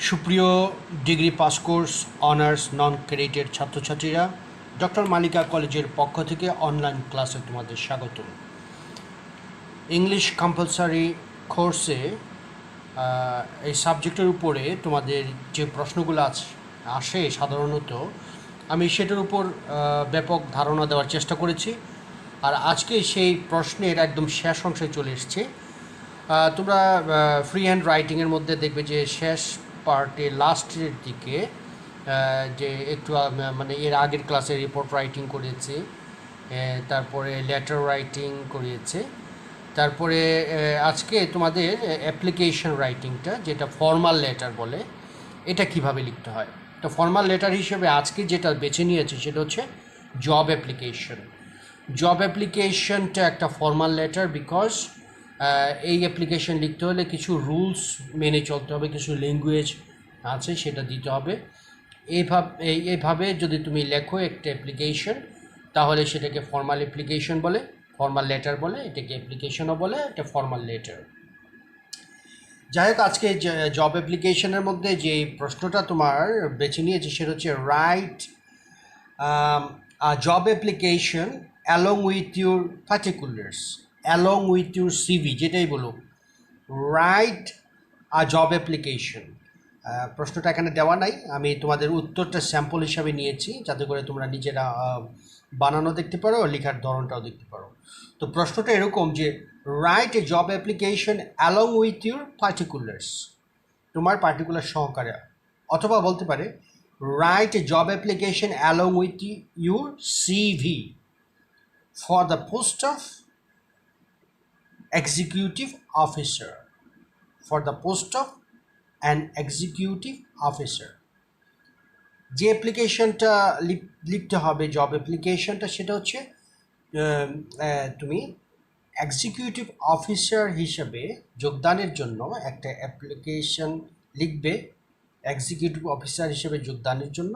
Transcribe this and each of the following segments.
সুপ্রিয় degree pass course honours নন credited ছাত্রছাত্রীরা, doctor মালিকা কলেজের পক্ষ থেকে অনলাইন ক্লাসে তোমাদের স্বাগত। ইংলিশ কম্পালসারি কোর্সে এই সাবজেক্টের উপরে তোমাদের যে প্রশ্নগুলো আসে সাধারণত, আমি সেটার উপর ব্যাপক ধারণা দেওয়ার চেষ্টা করেছি। আর আজকে সেই প্রশ্নের একদম শেষ অংশে চলে এসছে। তোমরা ফ্রি হ্যান্ড রাইটিংয়ের মধ্যে দেখবে যে শেষ পার্টে লাস্টের দিকে যে একটু মানে এর আগের ক্লাসে রিপোর্ট রাইটিং করেছে, তারপরে লেটার রাইটিং করিয়েছে, তারপরে আজকে তোমাদের অ্যাপ্লিকেশন রাইটিংটা, যেটা ফর্মাল লেটার বলে, এটা কিভাবে লিখতে হয়। তো ফর্মাল লেটার হিসেবে আজকে যেটা বেছে নিয়েছে সেটা হচ্ছে জব অ্যাপ্লিকেশন। জব অ্যাপ্লিকেশনটা একটা ফর্মাল লেটার, বিকজ এই অ্যাপ্লিকেশন লিখতে হলে কিছু রুলস মেনে চলতে হবে, কিছু ল্যাঙ্গুয়েজ আছে সেটা দিতে হবে। এইভাবে যদি তুমি লেখো একটা অ্যাপ্লিকেশন, তাহলে সেটাকে ফর্মাল অ্যাপ্লিকেশন বলে, ফর্মাল লেটার বলে, এটাকে অ্যাপ্লিকেশনও বলে, এটা ফর্মাল লেটার। যাই হোক, আজকে জব অ্যাপ্লিকেশনের মধ্যে যে প্রশ্নটা তোমার বেছে নিয়েছে সেটা হচ্ছে right job application along with your particulars, along with your CV, যেটাই বলুক, রাইট জব অ্যাপ্লিকেশন। প্রশ্নটা এখানে দেওয়া নাই, আমি তোমাদের উত্তরটা স্যাম্পল হিসাবে নিয়েছি যাতে করে তোমরা নিজেরা বানানো দেখতে পারো, লেখার ধরনটাও দেখতে পারো। তো প্রশ্নটা এরকম যে write a job application along with your particulars, তোমার পার্টিকুলার সহকারে, অথবা বলতে পারে write a job application along with your CV for the post of executive officer, for the post of an executive officer। যে অ্যাপ্লিকেশনটা লিখতে হবে জব অ্যাপ্লিকেশনটা, সেটা হচ্ছে তুমি এক্সিকিউটিভ অফিসার হিসেবে যোগদানের জন্য একটা অ্যাপ্লিকেশন লিখবে, এক্সিকিউটিভ অফিসার হিসেবে যোগদানের জন্য,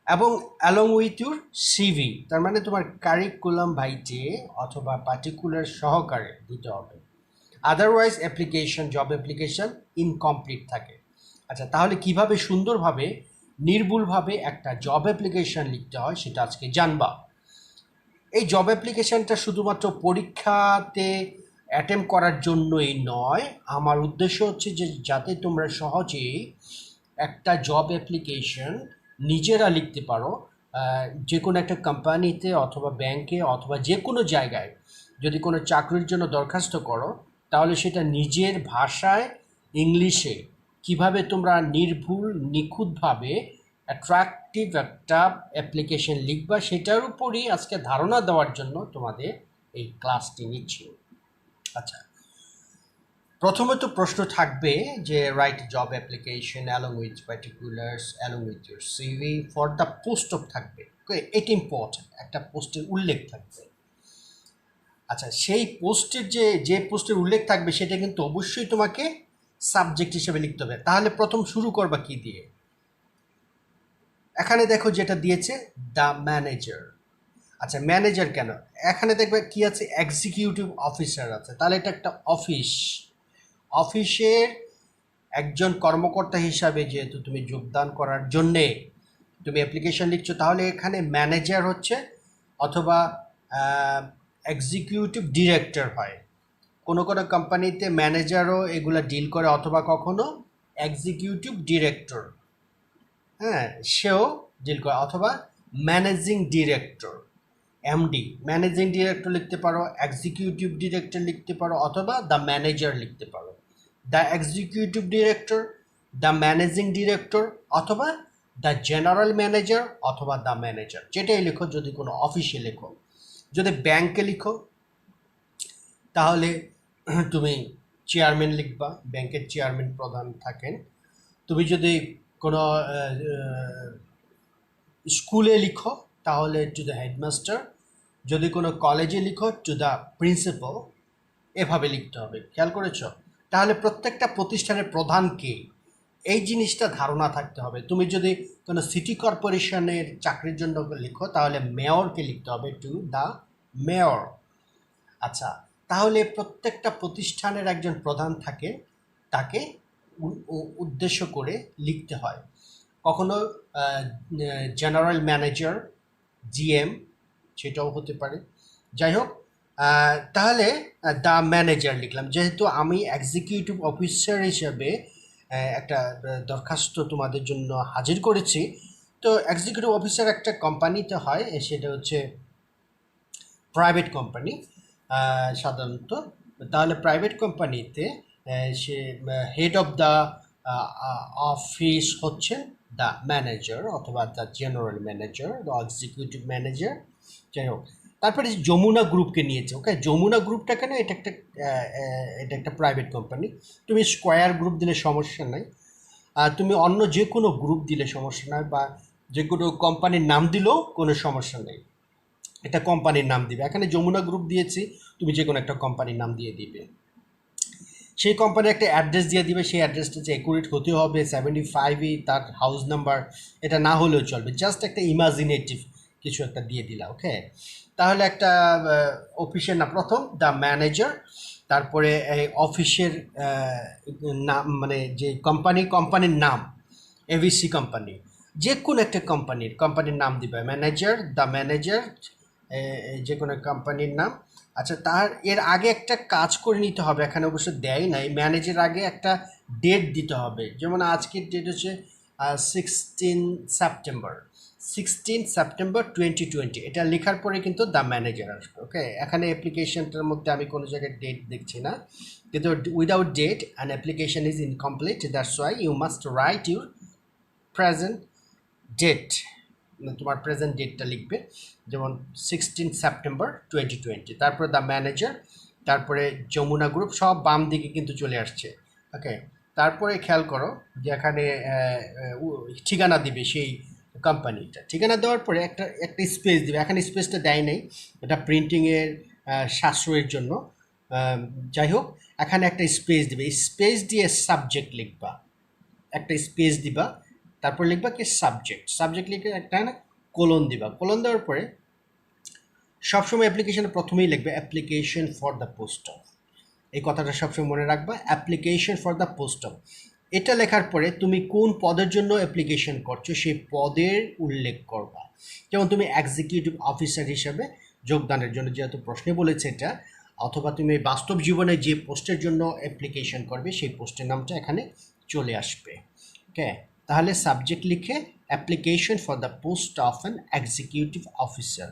এবং অ্যালং উইথ ইউর সিভি, তার মানে তোমার কারিকুলাম ভাইটে অথবা পার্টিকুলার সহকারে দিতে হবে, otherwise application, job application incomplete থাকে। আচ্ছা, তাহলে কিভাবে সুন্দরভাবে নির্ভুলভাবে একটা জব অ্যাপ্লিকেশন লিখতে হয় সেটা আজকে জানবা। এই জব অ্যাপ্লিকেশনটা শুধুমাত্র পরীক্ষাতে অ্যাটেম্প করার জন্যই নয়, আমার উদ্দেশ্য হচ্ছে যে যাতে তোমরা সহজেই একটা জব অ্যাপ্লিকেশন নিজেরা লিখতে পারো। যে কোনো একটা কোম্পানিতে অথবা ব্যাংকে অথবা যে কোনো জায়গায় যদি কোনো চাকরির জন্য দরখাস্ত করো, তাহলে সেটা নিজের ভাষায় ইংলিশে কিভাবে তোমরা নির্ভুল নিখুঁতভাবে অ্যাট্রাকটিভ একটা অ্যাপ্লিকেশন লিখবা, সেটার উপরই আজকে ধারণা দেওয়ার জন্য তোমাদের এই ক্লাসটি নিচ্ছি। আচ্ছা, প্রথমত প্রশ্ন থাকবে যে right job application along with particulars along with your CV for the post of থাকবে, এটা ইম্পর্টেন্ট, একটা পোস্টের উল্লেখ থাকবে। আচ্ছা, সেই পোস্টের যে পোস্টের উল্লেখ থাকবে সেটা কিন্তু অবশ্যই তোমাকে সাবজেক্ট হিসেবে লিখতে হবে। তাহলে প্রথম শুরু করবা কি দিয়ে? এখানে দেখো যেটা দিয়েছে দ্য ম্যানেজার। আচ্ছা, ম্যানেজার কেন? এখানে দেখবে কি আছে, এক্সিকিউটিভ অফিসার আছে, তাহলে এটা একটা অফিস, অফিসের একজন কর্মকর্তা হিসাবে যেহেতু তুমি যোগদান করার জন্যে তুমি অ্যাপ্লিকেশন লিখছো, তাহলে এখানে ম্যানেজার হচ্ছে অথবা এক্সিকিউটিভ ডিরেক্টর হয়। কোনো কোনো কোম্পানিতে ম্যানেজারও এগুলো ডিল করে, অথবা কখনো এক্সিকিউটিভ ডিরেক্টর, হ্যাঁ, সেও ডিল করে, অথবা managing director, MD, managing director লিখতে পারো, এক্সিকিউটিভ ডিরেক্টর লিখতে পারো, অথবা দ্য ম্যানেজার লিখতে পারো। The executive director, the managing director, অথবা দ্য জেনারেল ম্যানেজার, অথবা দ্য ম্যানেজার, যেটাই লেখো। যদি কোনো অফিসে লেখো, যদি ব্যাংকে লিখো তাহলে তুমি চেয়ারম্যান লিখবা, ব্যাংকের চেয়ারম্যান প্রধান থাকেন। তুমি যদি কোনো স্কুলে লিখো তাহলে টু দ্য হেডমাস্টার, যদি কোনো কলেজে লিখো টু দ্য প্রিন্সিপাল, এভাবে লিখতে হবে। খেয়াল করেছ? তাহলে প্রত্যেকটা প্রতিষ্ঠানের প্রধান কে, এই জিনিসটা ধারণা থাকতে হবে। তুমি যদি কোনো সিটি কর্পোরেশনের চাকরির জন্য লিখো তাহলে মেয়রকে লিখতে হবে টু দ্য মেয়র। আচ্ছা, তাহলে প্রত্যেকটা প্রতিষ্ঠানের একজন প্রধান থাকে, তাকে উদ্দেশ্য করে লিখতে হয়। কখনো জেনারেল ম্যানেজার, জিএম, সেটাও হতে পারে। যাই হোক, তাহলে দ্য ম্যানেজার লিখলাম, যেহেতু আমি এক্সিকিউটিভ অফিসার হিসেবে একটা দরখাস্ত তোমাদের জন্য হাজির করেছি। তো এক্সিকিউটিভ অফিসার একটা কোম্পানিতে হয়, সেটা হচ্ছে প্রাইভেট কোম্পানি সাধারণত। তাহলে প্রাইভেট কোম্পানিতে সে হেড অফ দ্য অফিস হচ্ছেন দ্য ম্যানেজার অথবা the general manager, the executive manager. যাই হোক, তারপরে যমুনা গ্রুপকে নিয়েছে। ওকে, যমুনা গ্রুপটা কেন? এটা একটা প্রাইভেট কোম্পানি। তুমি স্কোয়ার গ্রুপ দিলে সমস্যা নাই, তুমি অন্য যে কোনো গ্রুপ দিলে সমস্যা নাই, বা যে কোনো কোম্পানির নাম দিলেও কোনো সমস্যা নেই। এটা কোম্পানির নাম দিবে। এখানে যমুনা গ্রুপ দিয়েছি, তুমি যে কোনো একটা কোম্পানির নাম দিয়ে দিবে। সেই কোম্পানির একটা অ্যাড্রেস দিয়ে দিবে, সেই অ্যাড্রেসটা যে অ্যাকুরেট হতে হবে, 75ই তার হাউস নাম্বার, এটা না হলেও চলবে, জাস্ট একটা ইমাজিনেটিভ কিছু একটা দিয়ে দিলা। ওকে, তাহলে একটা অফিসের নাম, প্রথম দ্য ম্যানেজার, তারপরে এই অফিসের নাম, মানে যে কোম্পানির নাম, এভিসি কোম্পানি, যে কোনো একটা কোম্পানির নাম দিবে, ম্যানেজার, দ্য ম্যানেজার, যে কোনো কোম্পানির নাম। আচ্ছা, এর আগে একটা কাজ করে নিতে হবে, এখানে অবশ্য দেয় নাই। ম্যানেজের আগে একটা ডেট দিতে হবে, যেমন আজকের ডেট হচ্ছে 16 সেপ্টেম্বর, 16 সেপ্টেম্বর 2020। এটা লেখার পরে কিন্তু দ্য ম্যানেজার আসবে। ওকে, এখানে অ্যাপ্লিকেশনটার মধ্যে আমি কোনো জায়গায় ডেট দেখছি না, কিন্তু without date an application is incomplete, that's why you must write your present date, তোমার প্রেজেন্ট ডেটটা লিখবে, যেমন 16 সেপ্টেম্বর 2020, তারপরে দ্য ম্যানেজার, তারপরে যমুনা গ্রুপ, সব বাম দিকে কিন্তু চলে আসছে। ওকে, তারপরে খেয়াল করো যে এখানে ঠিকানা দিবে সেই কোম্পানিটা। ঠিকানা দেওয়ার পরে একটা স্পেস দিবে, এখানে স্পেসটা দেয় নাই, এটা প্রিন্টিংয়ের সাশ্রয়ের জন্য। যাই হোক, এখানে একটা স্পেস দিবে, স্পেস দিয়ে সাবজেক্ট লিখবা, একটা স্পেস দিবা, তারপর লিখবা কি সাবজেক্ট লিখে একটা না কোলন দিবা। কোলন দেওয়ার পরে সবসময় অ্যাপ্লিকেশনে প্রথমেই লিখবে application for the post of, এই কথাটা সবসময় মনে রাখবা, application for the post of. এটা লেখার পরে তুমি কোন পদের জন্য অ্যাপ্লিকেশন করছো সেই পদের উল্লেখ করবা। যেমন তুমি এক্সিকিউটিভ অফিসার হিসাবে যোগদানের জন্য, যেহেতু প্রশ্নে বলেছে এটা, অথবা তুমি বাস্তব জীবনে যে পোস্টের জন্য অ্যাপ্লিকেশন করবে সেই পোস্টের নামটা এখানে চলে আসবে। ওকে, তাহলে সাবজেক্ট লিখে application for the post of an executive officer,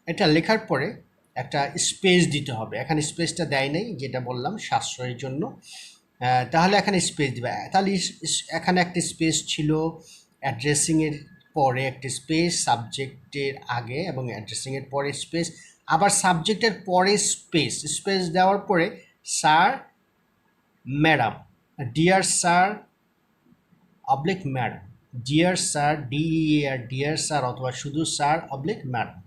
এটা লেখার পরে একটা স্পেস দিতে হবে। এখানে স্পেসটা দেয় নাই, যেটা বললাম সাশ্রয়ের জন্য। তাহলে এখানে স্পেস দিবে। তাহলে এখানে একটা স্পেস ছিল, অ্যাড্রেসিংয়ের পরে একটা স্পেস, সাবজেক্টের আগে এবং অ্যাড্রেসিংয়ের পরে স্পেস, আবার সাবজেক্টের পরে স্পেস দেওয়ার পরে sir, madam, dear sir oblique madam, dear sir, D E R, dear sir, অথবা শুধু স্যার অবলিক ম্যাডাম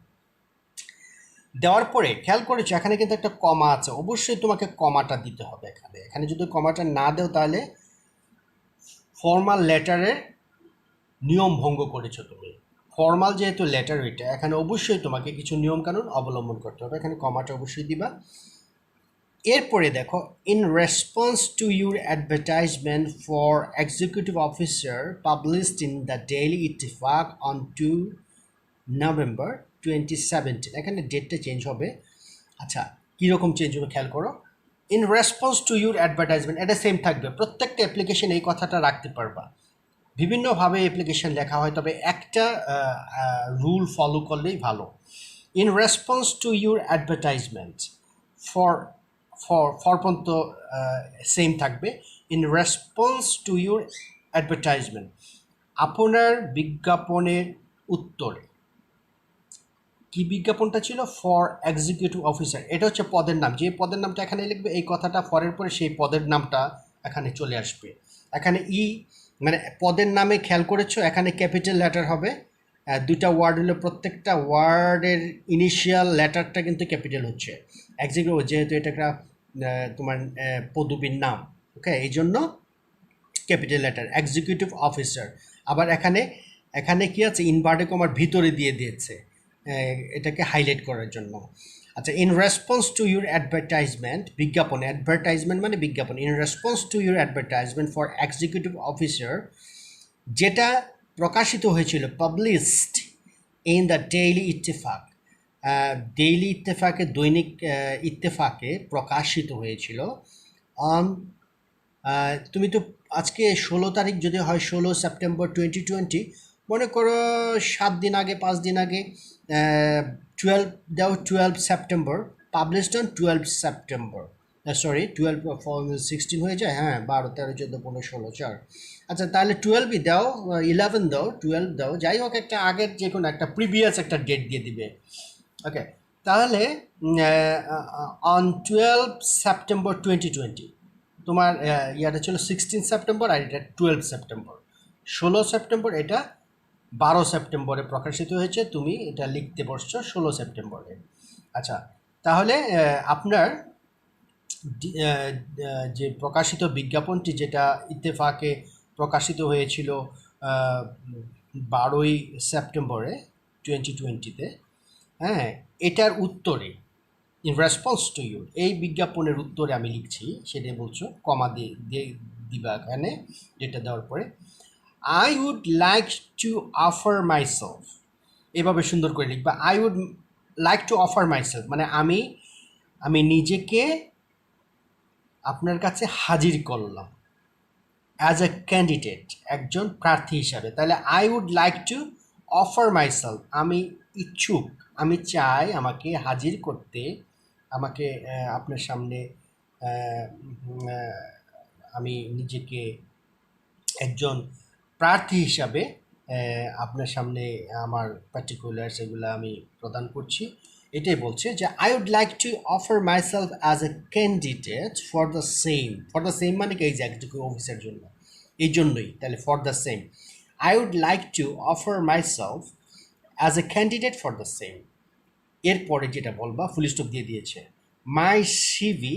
দেওয়ার পরে খেয়াল করেছো এখানে কিন্তু একটা কমা আছে, অবশ্যই তোমাকে কমাটা দিতে হবে। এখানে যদি কমাটা না দেও তাহলে ফর্মাল লেটারের নিয়ম ভঙ্গ করেছো তুমি। ফর্মাল যেহেতু লেটার, ওইটা এখানে অবশ্যই তোমাকে কিছু নিয়মকানুন অবলম্বন করতে হবে, এখানে কমাটা অবশ্যই দিবা। এরপরে দেখো, in response to your advertisement for executive officer published in the daily Ittefaq on 2 November 2017, এখানে ডেটটা চেঞ্জ হবে। আচ্ছা, কীরকম চেঞ্জ হবে খেয়াল করো, in response to your advertisement, এটা সেম থাকবে, প্রত্যেকটা অ্যাপ্লিকেশন এই কথাটা রাখতে পারবা। বিভিন্নভাবে অ্যাপ্লিকেশন লেখা হয়, তবে একটা রুল ফলো করলেই ভালো। In response to your advertisement, for for পর্যন্ত সেম থাকবে। In response to your advertisement, আপনার বিজ্ঞাপনের উত্তরে। কি বিজ্ঞাপনটা ছিল? ফর এক্সিকিউটিভ অফিসার, এটা হচ্ছে পদের নাম, যে পদের নামটা এখানে লিখবে এই কথাটা ফরের পরে সেই পদের নামটা এখানে চলে আসবে। এখানে মানে পদের নামে খেয়াল করেছো, এখানে ক্যাপিটাল লেটার হবে, দুটা ওয়ার্ড হলো, প্রত্যেকটা ওয়ার্ডের ইনিশিয়াল লেটারটা কিন্তু ক্যাপিটাল হচ্ছে। এক্সিকিউটিভ, যেহেতু এটা একটা তোমার পদবীর নাম, ওকে, এই জন্য ক্যাপিটাল লেটার এক্সিকিউটিভ অফিসার। আবার এখানে কি আছে, ইনভার্টেড কমার ভিতরে দিয়ে দিয়েছে এটাকে হাইলাইট করার জন্য। আচ্ছা, in response to your advertisement, বিজ্ঞাপন, অ্যাডভার্টাইজমেন্ট মানে বিজ্ঞাপন, in response to your advertisement for executive officer, যেটা প্রকাশিত হয়েছিল, published in the daily Ittefaq, daily ইত্তেফাকে, দৈনিক ইত্তেফাকে প্রকাশিত হয়েছিল অন, তুমি তো আজকে 16 তারিখ যদি হয়, 16 সেপ্টেম্বর 2020, মনে করো 7 দিন আগে, 5 দিন আগে, 12 September, published on 12 September, sorry 16 হয়ে যায়, হ্যাঁ, 12, 13, 14, 15, 16, 4, আচ্ছা তাহলে 12ই দাও, 11 দাও, 12 দাও, যাই হোক একটা আগের যে কোনো একটা প্রিভিয়াস একটা ডেট দিয়ে দিবে। ওকে, তাহলে অন 12 সেপ্টেম্বর 2020, তোমার ইয়াটা ছিল 16 সেপ্টেম্বর, আর এটা 12 সেপ্টেম্বর, 16 সেপ্টেম্বর, এটা 12 সেপ্টেম্বরে প্রকাশিত হয়েছে, তুমি এটা লিখতে বসছো 16 সেপ্টেম্বরে। আচ্ছা, তাহলে আপনার যে প্রকাশিত বিজ্ঞাপনটি, যেটা ইত্তেফাকে প্রকাশিত হয়েছিল 12 সেপ্টেম্বরে 2020-তে, হ্যাঁ, এটার উত্তরে, ইন রেসপন্স টু ইউ, এই বিজ্ঞাপনের উত্তরে আমি লিখছি, সেটাই বলছো, কমা দিয়ে দিবা এখানে, যেটা দেওয়ার পরে, I would like to offer myself, এভাবে সুন্দর করে লিখবা, I would like to offer myself, মানে আমি নিজেকে আপনার কাছে হাজির করলাম অ্যাজ এ ক্যান্ডিডেট, একজন প্রার্থী হিসাবে। তাহলে I would like to offer myself, আমি ইচ্ছুক, আমি চাই আমাকে হাজির করতে, আমাকে আপনার সামনে আমি নিজেকে একজন প্রার্থী হিসাবে আপনার সামনে আমার পার্টিকুলার্স এগুলো আমি প্রদান করছি। এটাই বলছে যে I would like to offer myself as a candidate for the same, মানে কি, এই যে এক্সিকিউটিভ অফিসের জন্য, এই জন্যই, তাহলে for the same, I would like to offer myself as a candidate for the same. এরপরে যেটা বলবা, ফুল স্টপ দিয়ে দিয়েছে, my CV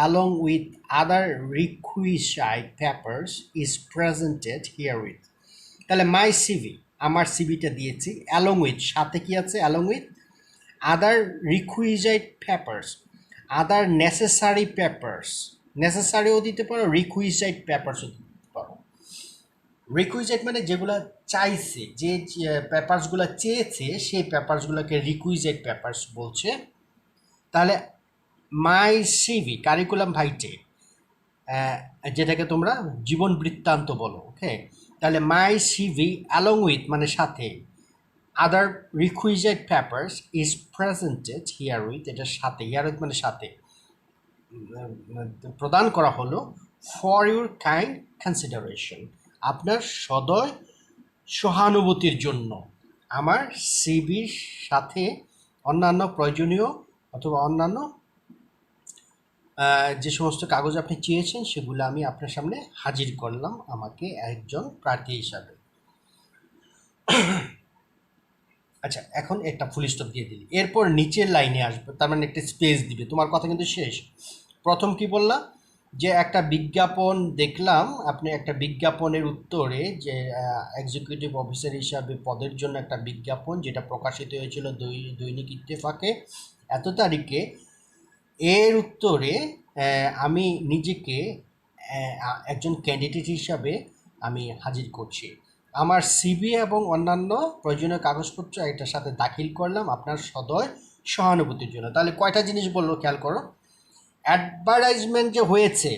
along with other requisite papers is presented herewith। তাহলে মাই সিভি, আমার সিভিটা দিয়েছি, অ্যালং উইথ, সাথে কি আছে, along with other requisite papers, other necessary papers, নেসেসারিও দিতে পারো, রিকুইজাইট পেপার্সও দিতে পারো। রিকুইজাইট মানে যেগুলো চাইছে, যে পেপারসগুলো চেয়েছে, সেই পেপারসগুলোকে রিকুইজাইট পেপার্স বলছে। তাহলে মাই সিভি, কারিকুলাম ভাইটে, যেটাকে তোমরা জীবন বৃত্তান্ত বলো, ওকে, তাহলে মাই সিভি অ্যালং উইথ মানে সাথে, other requisite papers is presented here with, এটার সাথে, হিয়ার উইথ মানে সাথে, প্রদান করা হলো, ফর ইউর কাইন্ড কনসিডারেশন, আপনার সদয় সহানুভূতির জন্য। আমার সিভির সাথে অন্যান্য প্রয়োজনীয় অথবা অন্যান্য যে সমস্ত কাগজ আপনি চেয়েছেন, সেগুলো আমি আপনার সামনে হাজির করলাম আমাকে একজন প্রার্থী হিসাবে। আচ্ছা, এখন একটা ফুল স্টপ দিয়ে দিলি, এরপর নিচের লাইনে আসবে, তার মানে একটা স্পেস দিবে, তোমার কথা কিন্তু শেষ। প্রথম কি বললাম, যে একটা বিজ্ঞাপন দেখলাম, আপনি একটা বিজ্ঞাপনের উত্তরে, যে এক্সিকিউটিভ অফিসার হিসাবে পদের জন্য একটা বিজ্ঞাপন, যেটা প্রকাশিত হয়েছিল দৈনিক ইত্তেফাকে এত তারিখে, এর উত্তরে আমি নিজেকে একজন ক্যান্ডিডেট হিসাবে আমি হাজির করছি, আমার সিভি এবং অন্যান্য প্রয়োজনীয় কাগজপত্র এটার সাথে দাখিল করলাম আপনার সদয় সহানুভূতির জন্য। তাহলে কয়টা জিনিস বললো খেয়াল করো, অ্যাডভার্টাইজমেন্ট যে হয়েছে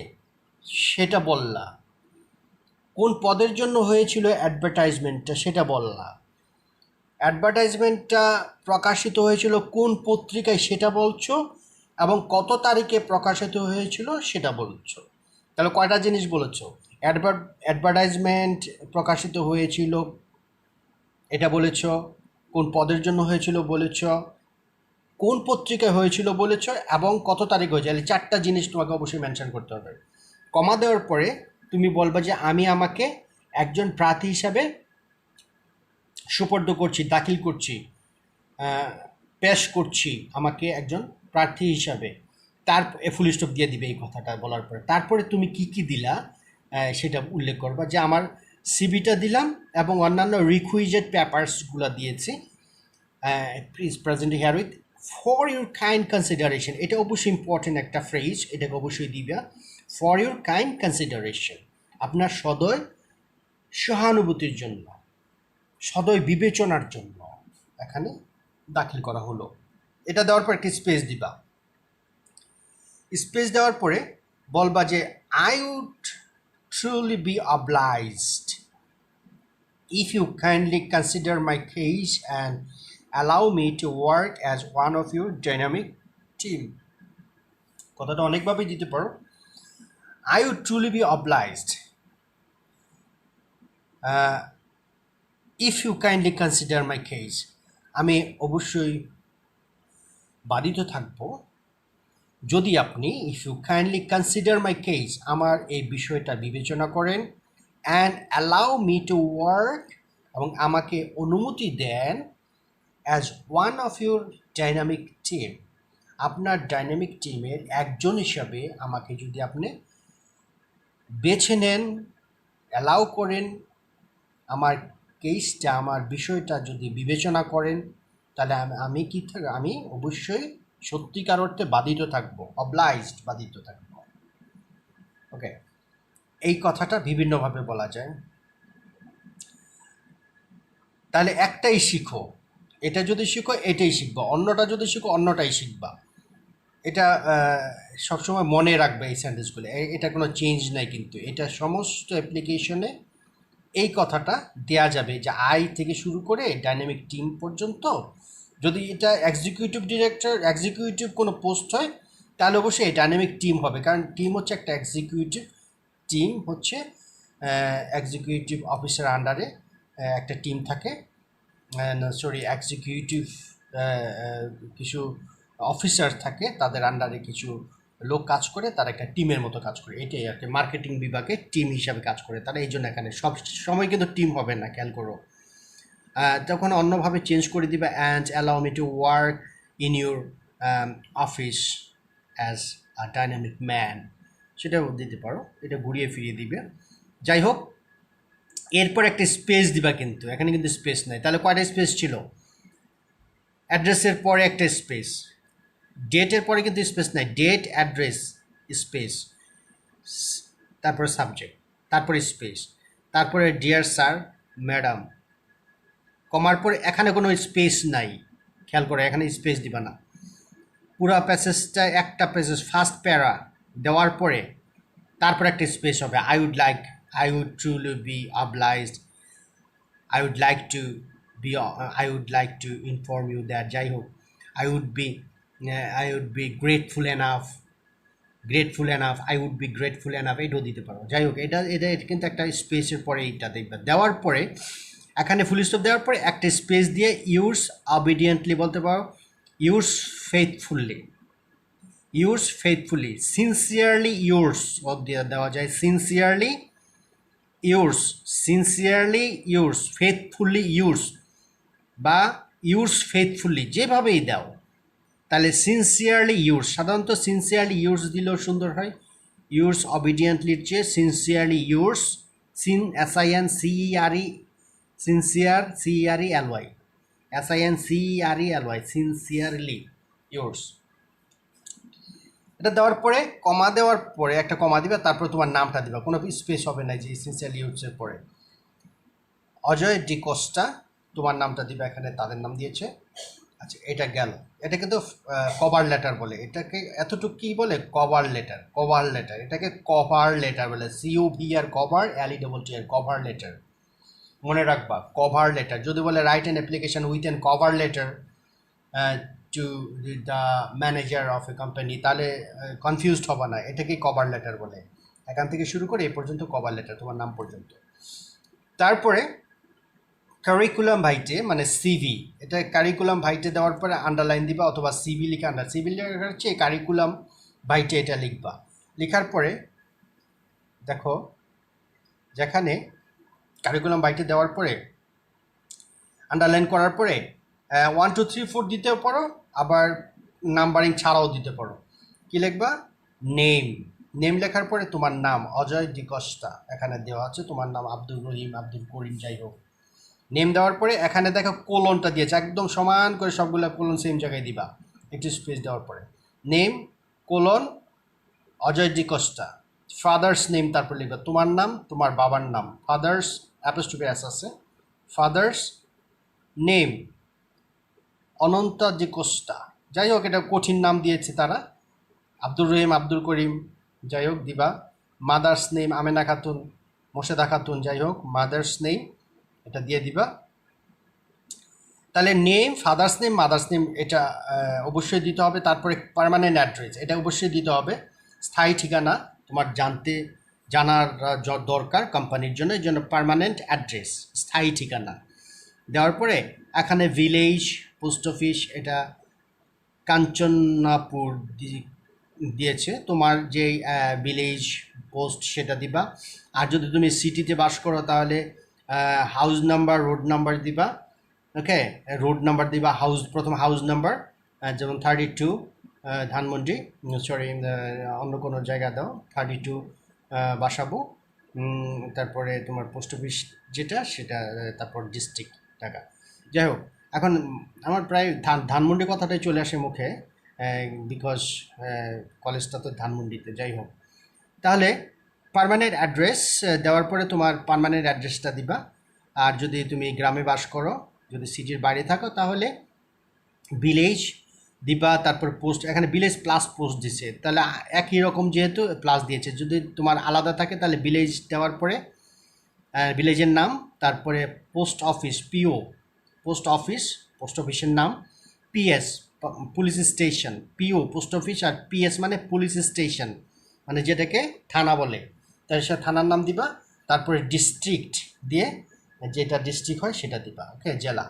সেটা বললা, কোন পদের জন্য হয়েছিল অ্যাডভার্টাইজমেন্টটা সেটা বললা, অ্যাডভার্টাইজমেন্টটা প্রকাশিত হয়েছিল কোন পত্রিকায় সেটা বলছো, এবং কত তারিখে প্রকাশিত হয়েছিল সেটা বলছো। তাহলে কয়টা জিনিস বলেছ, অ্যাডভার্টাইজমেন্ট প্রকাশিত হয়েছিল এটা বলেছ, কোন পদের জন্য হয়েছিল বলেছ, কোন পত্রিকায় হয়েছিল বলেছ, এবং কত তারিখ হয়েছে। তাহলে 4টা জিনিস তোমাকে অবশ্যই মেনশন করতে হবে। কমা দেওয়ার পরে তুমি বলবা যে আমি আমাকে একজন প্রার্থী হিসাবে সুপর্দ করছি, দাখিল করছি, পেশ করছি আমাকে একজন প্রার্থী হিসাবে। তার ফুল স্টপ দিয়ে দিবে এই কথাটা বলার পরে। তারপরে তুমি কি কি দিলা সেটা উল্লেখ করবা, যে আমার সিভিটা দিলাম এবং অন্যান্য রিকুইজেড পেপারসগুলো দিয়েছি, please present here with for your kind consideration, এটা অবশ্যই ইম্পর্টেন্ট একটা ফ্রেজ, এটাকে অবশ্যই দিবা। ফর ইউর কাইন্ড কনসিডারেশন, আপনার সদয় সহানুভূতির জন্য, সদয় বিবেচনার জন্য এখানে দাখিল করা হলো। এটা দেওয়ার পর একটি স্পেস দিবা। স্পেস দেওয়ার পরে বলবা যে I would truly be obliged if you kindly consider my case and allow me to work as one of your dynamic team. কথাটা অনেকভাবে দিতে পারো। I would truly be obliged if you kindly consider my case. আমি অবশ্যই বাধিত থাকব যদি আপনি if you kindly consider my case, আমার এই বিষয়টা বিবেচনা করেন, and allow me to work, এবং আমাকে অনুমতি দেন as one of your dynamic team, আপনার ডাইনামিক টিমের একজন হিসাবে আমাকে যদি আপনি বেছে নেন, অ্যালাউ করেন, আমার কেসটা, আমার বিষয়টা যদি বিবেচনা করেন, তাহলে আমি কি থাকবো, আমি অবশ্যই সত্যিকার অর্থে বাধিত থাকবো, অবলাইজড, বাধিত থাকবো। ওকে, এই কথাটা বিভিন্নভাবে বলা যায়। তাহলে একটাই শিখো, এটা যদি শিখো এটাই শিখবা, অন্যটা যদি শিখো অন্যটাই শিখবা। এটা সবসময় মনে রাখবে এই সেন্টেন্সগুলো, এটা কোনো চেঞ্জ নাই, কিন্তু এটা সমস্ত অ্যাপ্লিকেশনে এই কথাটা দেয়া যাবে যে আই থেকে শুরু করে ডাইনামিক টিম পর্যন্ত। যদি এটা এক্সিকিউটিভ ডিরেক্টর, এক্সিকিউটিভ কোনো পোস্ট হয়, তাহলে অবশ্যই ডাইনামিক টিম হবে, কারণ টিম হচ্ছে একটা এক্সিকিউটিভ টিম, হচ্ছে এক্সিকিউটিভ অফিসার আন্ডারে একটা টিম থাকে, সরি এক্সিকিউটিভ কিছু অফিসার থাকে, তাদের আন্ডারে কিছু লোক কাজ করে, তারা একটা টিমের মতো কাজ করে। এটাই আর কি, মার্কেটিং বিভাগে টিম হিসাবে কাজ করে তারা, এই জন্য এখানে সব সময় কিন্তু টিম হবে না, খেয়াল করো। তখন অন্যভাবে চেঞ্জ করে দিবে, and allow me to work in your office as a dynamic man, সেটাও দিতে পারো, এটা ঘুরিয়ে ফিরিয়ে দিবে। যাই হোক, এরপর একটা স্পেস দিবা, কিন্তু এখানে কিন্তু স্পেস নাই। তাহলে কয়টা স্পেস ছিল? অ্যাড্রেসের পরে একটা স্পেস, ডেটের পরে কিন্তু স্পেস নাই, ডেট, অ্যাড্রেস, স্পেস, তারপরে সাবজেক্ট, তারপরে স্পেস, তারপরে ডিয়ার স্যার, ম্যাডাম, কমার পরে এখানে কোনো স্পেস নাই, খেয়াল করে এখানে স্পেস দিবা না। পুরা প্যাসেজটা একটা প্যাসেজ, ফার্স্ট প্যারা দেওয়ার পরে তারপর একটা স্পেস হবে, I would truly be obliged, I would like to I would like to inform you that, যাই হোক, I would be grateful enough, I would be grateful enough, এটাও দিতে পারো। যাই হোক, এটা কিন্তু একটা স্পেসের পরে এইটা দেখবে, দেওয়ার পরে এখানে ফুল স্টপ দেওয়ার পরে একটা স্পেস দিয়ে ইউর্স অবিডিয়েন্টলি বলতে পারো, ইউর্স ফেথফুলি, সিনসিয়ারলি ইউর্স দেওয়া যায়, সিনসিয়ারলি ইউর্স, ফেথফুলি ইউর্স, বা ইউর্স ফেথফুলি, যেভাবেই দাও। তাহলে সিনসিয়ারলি ইউর্স, সাধারণত সিনসিয়ারলি ইউর্স দিলেও সুন্দর হয়, ইউর্স অবিডিয়েন্টলির চেয়ে sincerely yours, SINCERE, sincere, CERELY, SINCERELY, sincerely yours. এটা দেওয়ার পরে কমা দেওয়ার পরে একটা কমা দিবে, তারপর তোমার নামটা দিবা, কোনো স্পেস হবে না, যে সিনসিয়ারলি ইউজের পরে অজয় ডিকোস্টা, তোমার নামটা দিবে, এখানে তাদের নাম দিয়েছে। আচ্ছা, এটা গেল, এটা কিন্তু কভার লেটার বলে, এটাকে এতটুকু কী বলে, কভার লেটার, এটাকে কভার লেটার বলে, COVR, cover, LETTR, cover letter, মনে রাখবা, কভার লেটার। যদি বলে write an application with an cover letter to the manager of a company, তাহলে কনফিউজড হবে না, এটাকেই কভার লেটার বলে। এখান থেকে শুরু করে এই পর্যন্ত কভার লেটার, তোমার নাম পর্যন্ত। তারপরে কারিকুলাম ভাইটে, মানে সিভি, এটা কারিকুলাম ভাইটে দেওয়ার পরে আন্ডারলাইন দিবা, অথবা সিভি লিখে সিভি লেখার হচ্ছে কারিকুলাম ভাইটে, এটা লিখবা। লেখার পরে দেখো, যেখানে কারিকুলাম ভাইটে দেওয়ার পরে আন্ডারলাইন করার পরে 1 2 3 4 দিতেও পারো, আবার নাম্বারিং ছাড়াও দিতে পারো। কি লিখবা? নেম লেখার পরে তোমার নাম অজয় ডিকোস্টা এখানে দেওয়া আছে, তোমার নাম আব্দুল রহিম, আব্দুল করিম, যাই হোক। নেম দেওয়ার পরে এখানে দেখো কোলনটা দিয়েছে, একদম সমান করে সবগুলো কোলন সেম জায়গায় দিবা, একটু স্পেস দেওয়ার পরে name colon Ajay D কস্টা, father's name তারপর লিখবে তোমার নাম তোমার বাবার নাম, ফাদার্স অ্যাপোস্ট্রফি এস আছে, ফাদার্স নেম অনন্ত ডি কোস্টা, যাই হোক এটা কঠিন নাম দিয়েছে তারা, আব্দুর রহিম আব্দুল করিম, যাই হোক দিবা। মাদার্স নেম আমেনা খাতুন মোর্শেদা খাতুন, যাই হোক মাদার্স নেম এটা দিয়ে দিবা। তাহলে name father's name mother's name এটা অবশ্যই দিতে হবে। তারপরে পার্মানেন্ট অ্যাড্রেস এটা অবশ্যই দিতে হবে, স্থায়ী ঠিকানা তোমার জানার দরকার কোম্পানির জন্য, এই জন্য পার্মানেন্ট অ্যাড্রেস স্থায়ী ঠিকানা দেওয়ার পরে এখানে ভিলেজ পোস্ট অফিস এটা কাঞ্চনাপুর দিয়েছে, তোমার যেই ভিলেজ পোস্ট সেটা দিবা। আর যদি তুমি সিটিতে বাস করো তাহলে হাউস নাম্বার রোড নাম্বার দিবা, ওকে রোড নাম্বার দিবা, প্রথম হাউস নাম্বার যেমন 32 ধানমন্ডি, সরি অন্য কোনো জায়গা দাও 32 বাসাবো, তারপরে তোমার পোস্ট অফিস যেটা সেটা, তারপর ডিস্ট্রিক্ট ঢাকা। যাই হোক এখন আমার প্রায় ধানমন্ডি কথাটাই চলে আসে মুখে, বিকজ কলেজটা তো ধানমন্ডিতে। যাই হোক তাহলে পার্মানেন্ট অ্যাড্রেস দেওয়ার পরে তোমার পার্মানেন্ট অ্যাড্রেসটা দিবা। আর যদি তুমি গ্রামে বাস করো, যদি সিটির বাইরে থাকো তাহলে ভিলেজ দিবা, তারপর পোস্ট এখানে ভিলেজ প্লাস পোস্ট দিছে, তাহলে একই রকম যেহেতু প্লাস দিয়েছে। যদি তোমার আলাদা থাকে তাহলে ভিলেজ দেওয়ার পরে ভিলেজের নাম, তারপরে পোস্ট অফিস পিও পোস্ট অফিসের নাম, পিএস পুলিশ স্টেশন, পিও পোস্ট অফিস আর পিএস মানে পুলিশ স্টেশন মানে যেটাকে থানা বলে, তাই সে থানার নাম দিবা। তারপরে ডিস্ট্রিক্ট দিয়ে যেটা ডিস্ট্রিক্ট হয় সেটা দিবা, ওকে জেলা।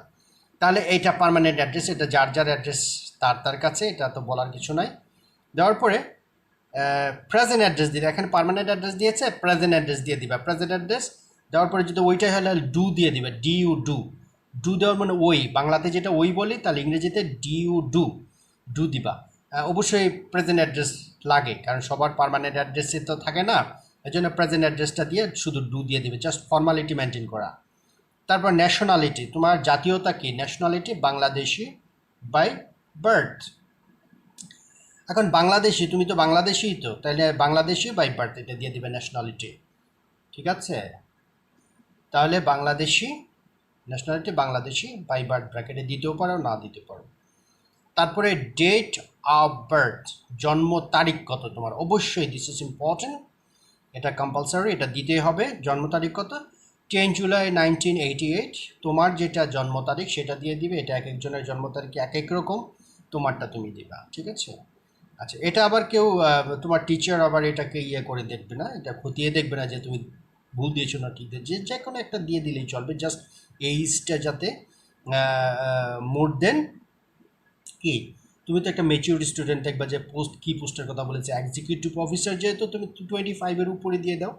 তাহলে এইটা পার্মানেন্ট অ্যাড্রেস, এটা যার অ্যাড্রেস তার কাছে, এটা তো বলার কিছু নাই। দেওয়ার পরে প্রেজেন্ট অ্যাড্রেস দিবে, এখানে পার্মানেন্ট অ্যাড্রেস দিয়েছে প্রেজেন্ট অ্যাড্রেস দিয়ে দিবা। প্রেজেন্ট অ্যাড্রেস দেওয়ার পরে যদি ওইটাই হলে ডু দিয়ে দিবে, ডু দেওয়ার মানে ওই, বাংলাতে যেটা ওই বলি তাহলে ইংরেজিতে ডু দিবা। অবশ্যই প্রেজেন্ট অ্যাড্রেস লাগে, কারণ সবার পার্মানেন্ট অ্যাড্রেসে তো থাকে না, এই জন্য প্রেজেন্ট অ্যাড্রেসটা দিয়ে শুধু ডু দিয়ে দিবে, জাস্ট ফর্মালিটি মেনটেন করা। তারপর ন্যাশনালিটি, তোমার জাতীয়তা কি, ন্যাশনালিটি বাংলাদেশি বাই বার্থ। এখন বাংলাদেশি, তুমি তো বাংলাদেশিই তো, তাহলে বাংলাদেশি বাই বার্থ এটা দিয়ে দিবে ন্যাশনালিটি, ঠিক আছে। তাহলে Bangladeshi nationality Bangladeshi by birth ব্র্যাকেটে দিতেও পারো না দিতে পারো। তারপরে ডেট অফ বার্থ, জন্ম তারিখ কত তোমার, অবশ্যই দিস ইজ ইম্পর্টেন্ট, এটা কম্পালসারি, এটা দিতেই হবে। জন্ম তারিখ কত, 10 জুলাই 1988, তোমার যেটা জন্ম তারিখ সেটা দিয়ে দিবে, এটা এক একজনের জন্ম তারিখ এক এক রকম, তোমারটা তুমি দিবা, ঠিক আছে। আচ্ছা এটা আবার কেউ তোমার টিচার আবার এটাকে করে দেখবে না, এটা খতিয়ে দেখবে না যে তুমি ভুল দিয়েছো না ঠিক দিয়েছো, যে কোনো একটা দিয়ে দিলেই চলবে, জাস্ট এইজটা যাতে মোর দেন কি, তুমি তো একটা ম্যাচিউর স্টুডেন্ট, দেখবা যে পোস্টের কথা বলেছে এক্সিকিউটিভ অফিসার, যেহেতু তুমি 25-এর উপরে দিয়ে দাও।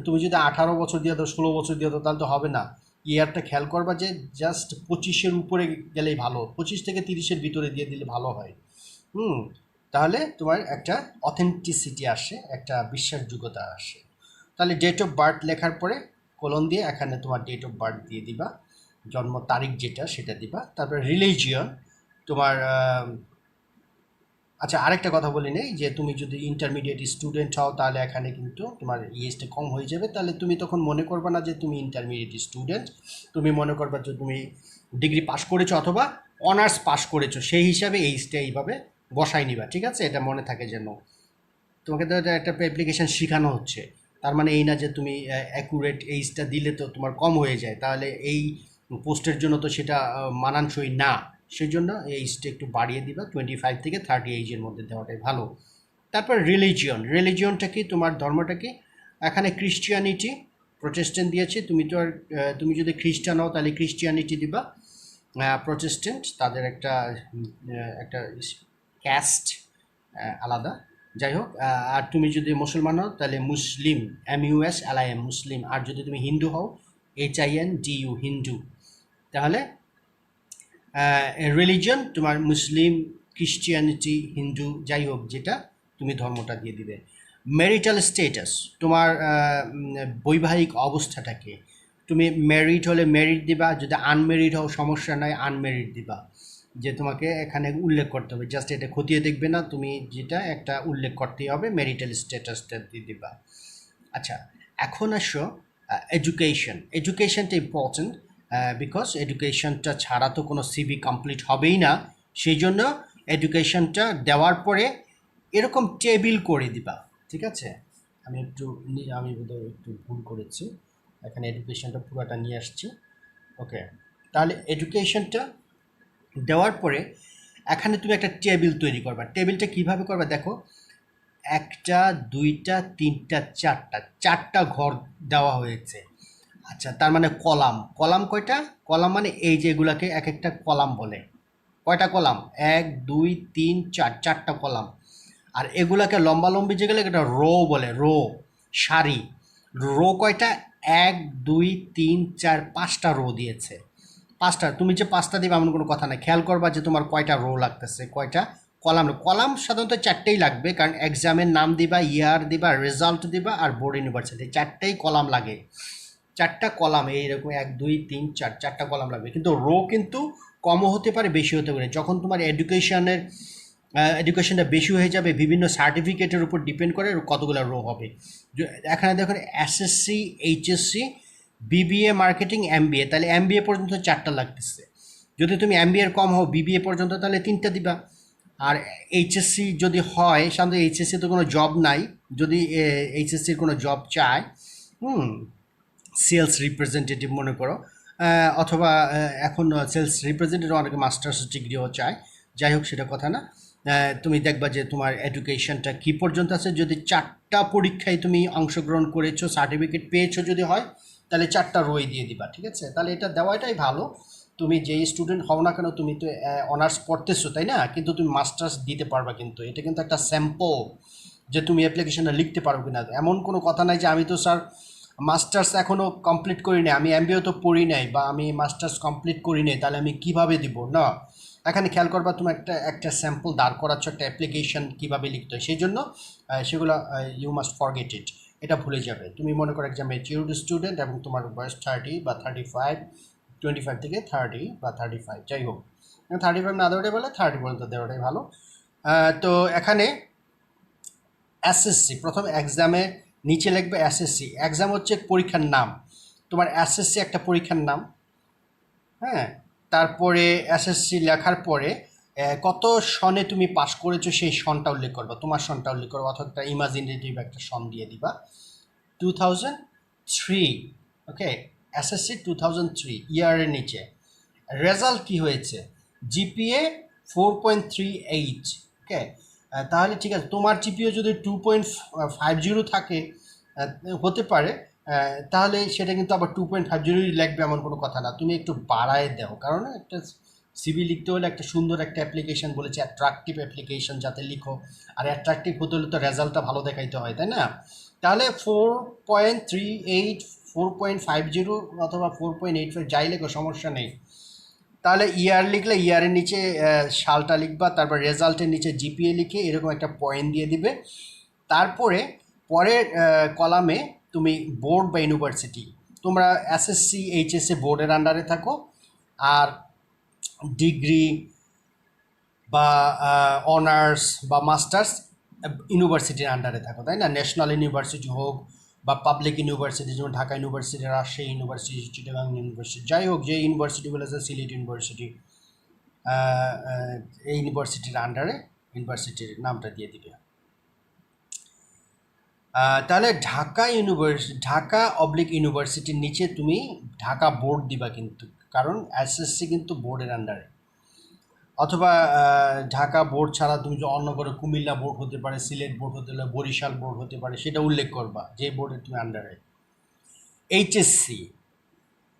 তুমি যদি 18 বছর দিয়ে দাও 16 বছর দিয়ে দাও তাহলে তো হবে না, ইয়ারটা খেয়াল করবা যে জাস্ট 25-এর উপরে গেলেই ভালো, 25 থেকে 30-এর ভিতরে দিয়ে দিলে ভালো হয়। তাহলে তোমার একটা অথেন্টিসিটি আসে, একটা বিশ্বাসযোগ্যতা আসে। তাহলে ডেট অফ বার্থ লেখার পরে কোলন দিয়ে এখানে তোমার ডেট অফ বার্থ দিয়ে দিবা, জন্ম তারিখ যেটা সেটা দিবা। তারপরে রিলিজিয়ন তোমার, আচ্ছা আরেকটা কথা বলি নেই, যে তুমি যদি ইন্টারমিডিয়েট স্টুডেন্ট হও তাহলে এখানে কিন্তু তোমার এজটা কম হয়ে যাবে, তাহলে তুমি তখন মনে করবা না যে তুমি ইন্টারমিডিয়েট স্টুডেন্ট, তুমি মনে করবা যে তুমি ডিগ্রি পাস করেছো অথবা অনার্স পাস করেছো, সেই হিসাবে এইজটা এইভাবে বসাই নিবা, ঠিক আছে। এটা মনে থাকে যেন, তোমাকে তো একটা অ্যাপ্লিকেশান শেখানো হচ্ছে, তার মানে এই না যে তুমি অ্যাকুরেট এইজটা দিলে তো তোমার কম হয়ে যায়, তাহলে এই পোস্টের জন্য তো সেটা মানানসই না, সেই জন্য এইজটা একটু বাড়িয়ে দিবা, 25 থেকে 30 এইজের মধ্যে দেওয়াটাই ভালো। তারপর রিলিজিয়নটা কি, তোমার ধর্মটা কি, এখানে ক্রিশ্চিয়ানিটি প্রটেস্ট্যান্ট দিয়েছে, তুমি তো আর তুমি যদি খ্রিস্টান হও তাহলে ক্রিশ্চিয়ানিটি দিবা। প্রটেস্ট্যান্ট তাদের একটা একটা ক্যাস্ট আলাদা, যাই হোক। আর তুমি যদি মুসলমান হও তাহলে মুসলিম, MUSLIM মুসলিম। আর যদি তুমি হিন্দু হও HINDU হিন্দু। তাহলে রিলিজন তোমার মুসলিম, ক্রিশ্চিয়ানিটি, হিন্দু, যাই হোক যেটা তুমি ধর্মটা দিয়ে দিবে। ম্যারিটাল স্টেটাস তোমার বৈবাহিক অবস্থাটাকে, তুমি ম্যারিড হলে ম্যারিড দিবা, যদি আনম্যারিড হও সমস্যা নাই আনম্যারিড দিবা। যে তোমাকে এখানে উল্লেখ করতে হবে, জাস্ট এটা খতিয়ে দেখবে না, তুমি যেটা একটা উল্লেখ করতেই হবে, ম্যারিটাল স্ট্যাটাসটা দিয়ে দিবা। আচ্ছা, এখন আসো এডুকেশনটা ইম্পর্টেন্ট, বিকজ এডুকেশনটা ছাড়া তো কোনো সিভি কমপ্লিট হবেই না। সেই জন্য এডুকেশনটা দেওয়ার পরে এরকম টেবিল করে দিবা, ঠিক আছে? আমি বোধহয় একটু ভুল করেছি, এখানে এডুকেশনটা পুরোটা নিয়ে আসছি। ওকে, তাহলে এডুকেশনটা দেওয়ার পরে এখানে তুমি একটা টেবিল তৈরি করবা। টেবিলটা কিভাবে করবা দেখো, একটা, দুইটা, তিনটা, চারটা ঘর দেওয়া হয়েছে। আচ্ছা, তার মানে কলাম কয়টা? কলাম মানে এই যে এগুলাকে এক একটা কলাম বলে। কয়টা কলাম? 1 2 3 4, চারটা কলাম। আর এগুলাকে লম্বালম্বি যেগুলো এটা রো বলে, সারি। রো কয়টা? 1 2 3 4 5টা রো দিয়েছে। পাঁচটা, তুমি যে পাঁচটা দিবে এমন কোনো কথা না, খেয়াল করবা যে তোমার কয়টা রো লাগতেছে, কয়টা কলাম সাধারণত চারটেই লাগবে, কারণ এক্সামের নাম দিবা, ইয়ার দিবা, রেজাল্ট দিবা, আর বোর্ড ইউনিভার্সিটি, চারটেই কলাম লাগে। চারটা কলাম এইরকম 1 2 3 4, চারটা কলাম লাগবে। কিন্তু রো কিন্তু কমও হতে পারে, বেশি হতে পারে। যখন তোমার এডুকেশনটা বেশি হয়ে যাবে, বিভিন্ন সার্টিফিকেটের উপর ডিপেন্ড করে কতগুলো রো হবে। এখানে দেখুন SSC, HSC, BBA, marketing, MBA, তাহলে এমবিএ পর্যন্ত চারটা লাগতেছে। যদি তুমি এমবিএর কম হও বিবিএ পর্যন্ত, তাহলে তিনটা দিবা। আর এইচএসসি যদি হয়, সাধারণত এইচএসসি তো কোনো জব নাই, যদি এইচএসসির কোনো জব চায়, সেলস রিপ্রেজেন্টেটিভ মনে করো, অথবা এখন সেলস রিপ্রেজেন্টেটিভ অনেকে মাস্টার্স ডিগ্রিও চায়, যাই হোক সেটা কথা না। তুমি দেখবা যে তোমার এডুকেশনটা কি পর্যন্ত আছে। যদি চারটা পরীক্ষায় তুমি অংশগ্রহণ করেছো, সার্টিফিকেট পেয়েছো যদি হয়, তাহলে চারটা রোই দিয়ে দিবা, ঠিক আছে? তাহলে এটা দেওয়াটাই ভালো। তুমি যেই স্টুডেন্ট হও না কেন, তুমি তো অনার্স পড়তেছো, তাই না? কিন্তু তুমি মাস্টার্স দিতে পারবা, কিন্তু এটা কিন্তু একটা স্যাম্পল যে তুমি অ্যাপ্লিকেশনটা লিখতে পারো কিনা। এমন কোনো কথা নাই যে আমি তো স্যার মাস্টার্স এখনও কমপ্লিট করি নাই, আমি এমবিএ তো পড়ি নাই, বা আমি মাস্টার্স কমপ্লিট করি নাই, তাহলে আমি কিভাবে দিব না। এখানে খেয়াল করবা, তুমি একটা স্যাম্পল দাঁড় করাচ্ছ, একটা অ্যাপ্লিকেশন কীভাবে লিখতে হয়, সেই জন্য সেগুলো ইউ মাস্ট ফরগেট ইট, এটা ভুলে যাবে। তুমি মনে করো একজন ম্যাচিউরড স্টুডেন্ট এবং তোমার বয়স 30 বা 35, 25 থেকে 30 বা 35, যাই হোক, 35 না দেওয়াটাই বলে, 30 পর্যন্ত দেওয়াটাই ভালো। তো এখানে এসএসসি প্রথম এক্সামে নিচে লিখবে এসএসসি। এক্সাম হচ্ছে পরীক্ষার নাম, তোমার এসএসসি একটা পরীক্ষার নাম। হ্যাঁ, তারপরে এসএসসি লেখার পরে কত সনে তুমি পাস করেছো সেই সনটা উল্লেখ করবা, তোমার সনটা উল্লেখ করবা, অর্থাৎ একটা ইমাজিনেটিভ একটা সন দিয়ে দিবা। 2003, ওকে, এসএসসি 2003 ইয়ারের নিচে। রেজাল্ট কি হয়েছে? জিপিএ 4.38, ওকে। তাহলে ঠিক আছে, তোমার জিপিএ যদি 2.50 থাকে, হতে পারে, তাহলে সেটা কিন্তু আবার 2.50 লিখবে এমন কোনো কথা না, তুমি একটু বাড়ায় দাও, কারণ একটা সিভি লিখতে হলে একটা সুন্দর একটা অ্যাপ্লিকেশন বলেছে, অ্যাট্রাকটিভ অ্যাপ্লিকেশন যাতে লিখো, আর অ্যাট্রাকটিভ হতে হলে তো রেজাল্টটা ভালো দেখাইতে হয়, তাই না? তাহলে 4.38, 4.50 অথবা 4.85 যাই লেখো, সমস্যা নেই। তাহলে ইয়ার লিখলে ইয়ারের নিচে সালটা লিখবা, তারপর রেজাল্টের নিচে জিপিএ লিখে এরকম একটা পয়েন্ট দিয়ে দিবে। তারপরে পরের কলামে তুমি বোর্ড বা ইউনিভার্সিটি, তোমরা এসএসসি, এইচএসসি বোর্ডের আন্ডারে থাকো, আর ডিগ্রি বা অনার্স বা মাস্টার্স ইউনিভার্সিটির আন্ডারে থাকো, তাই না? ন্যাশনাল ইউনিভার্সিটি হোক বা পাবলিক ইউনিভার্সিটি, যেমন Dhaka university, Rajshahi university, Chittagong university, যাই হোক যে ইউনিভার্সিটিগুলো আছে, সিলেট ইউনিভার্সিটি, এই ইউনিভার্সিটির আন্ডারে ইউনিভার্সিটির নামটা দিয়ে দিবে। তাহলে ঢাকা অবলিক ইউনিভার্সিটির নিচে তুমি ঢাকা বোর্ড দিবা, কিন্তু কারণ এসএসসি কিন্তু বোর্ডের আন্ডারে। অথবা ঢাকা বোর্ড ছাড়া তুমি যে অন্য করে কুমিল্লা বোর্ড হতে পারে, সিলেট বোর্ড হতে পারে, বরিশাল বোর্ড হতে পারে, সেটা উল্লেখ করবা যে বোর্ডের তুমি আন্ডারে। এইচএসসি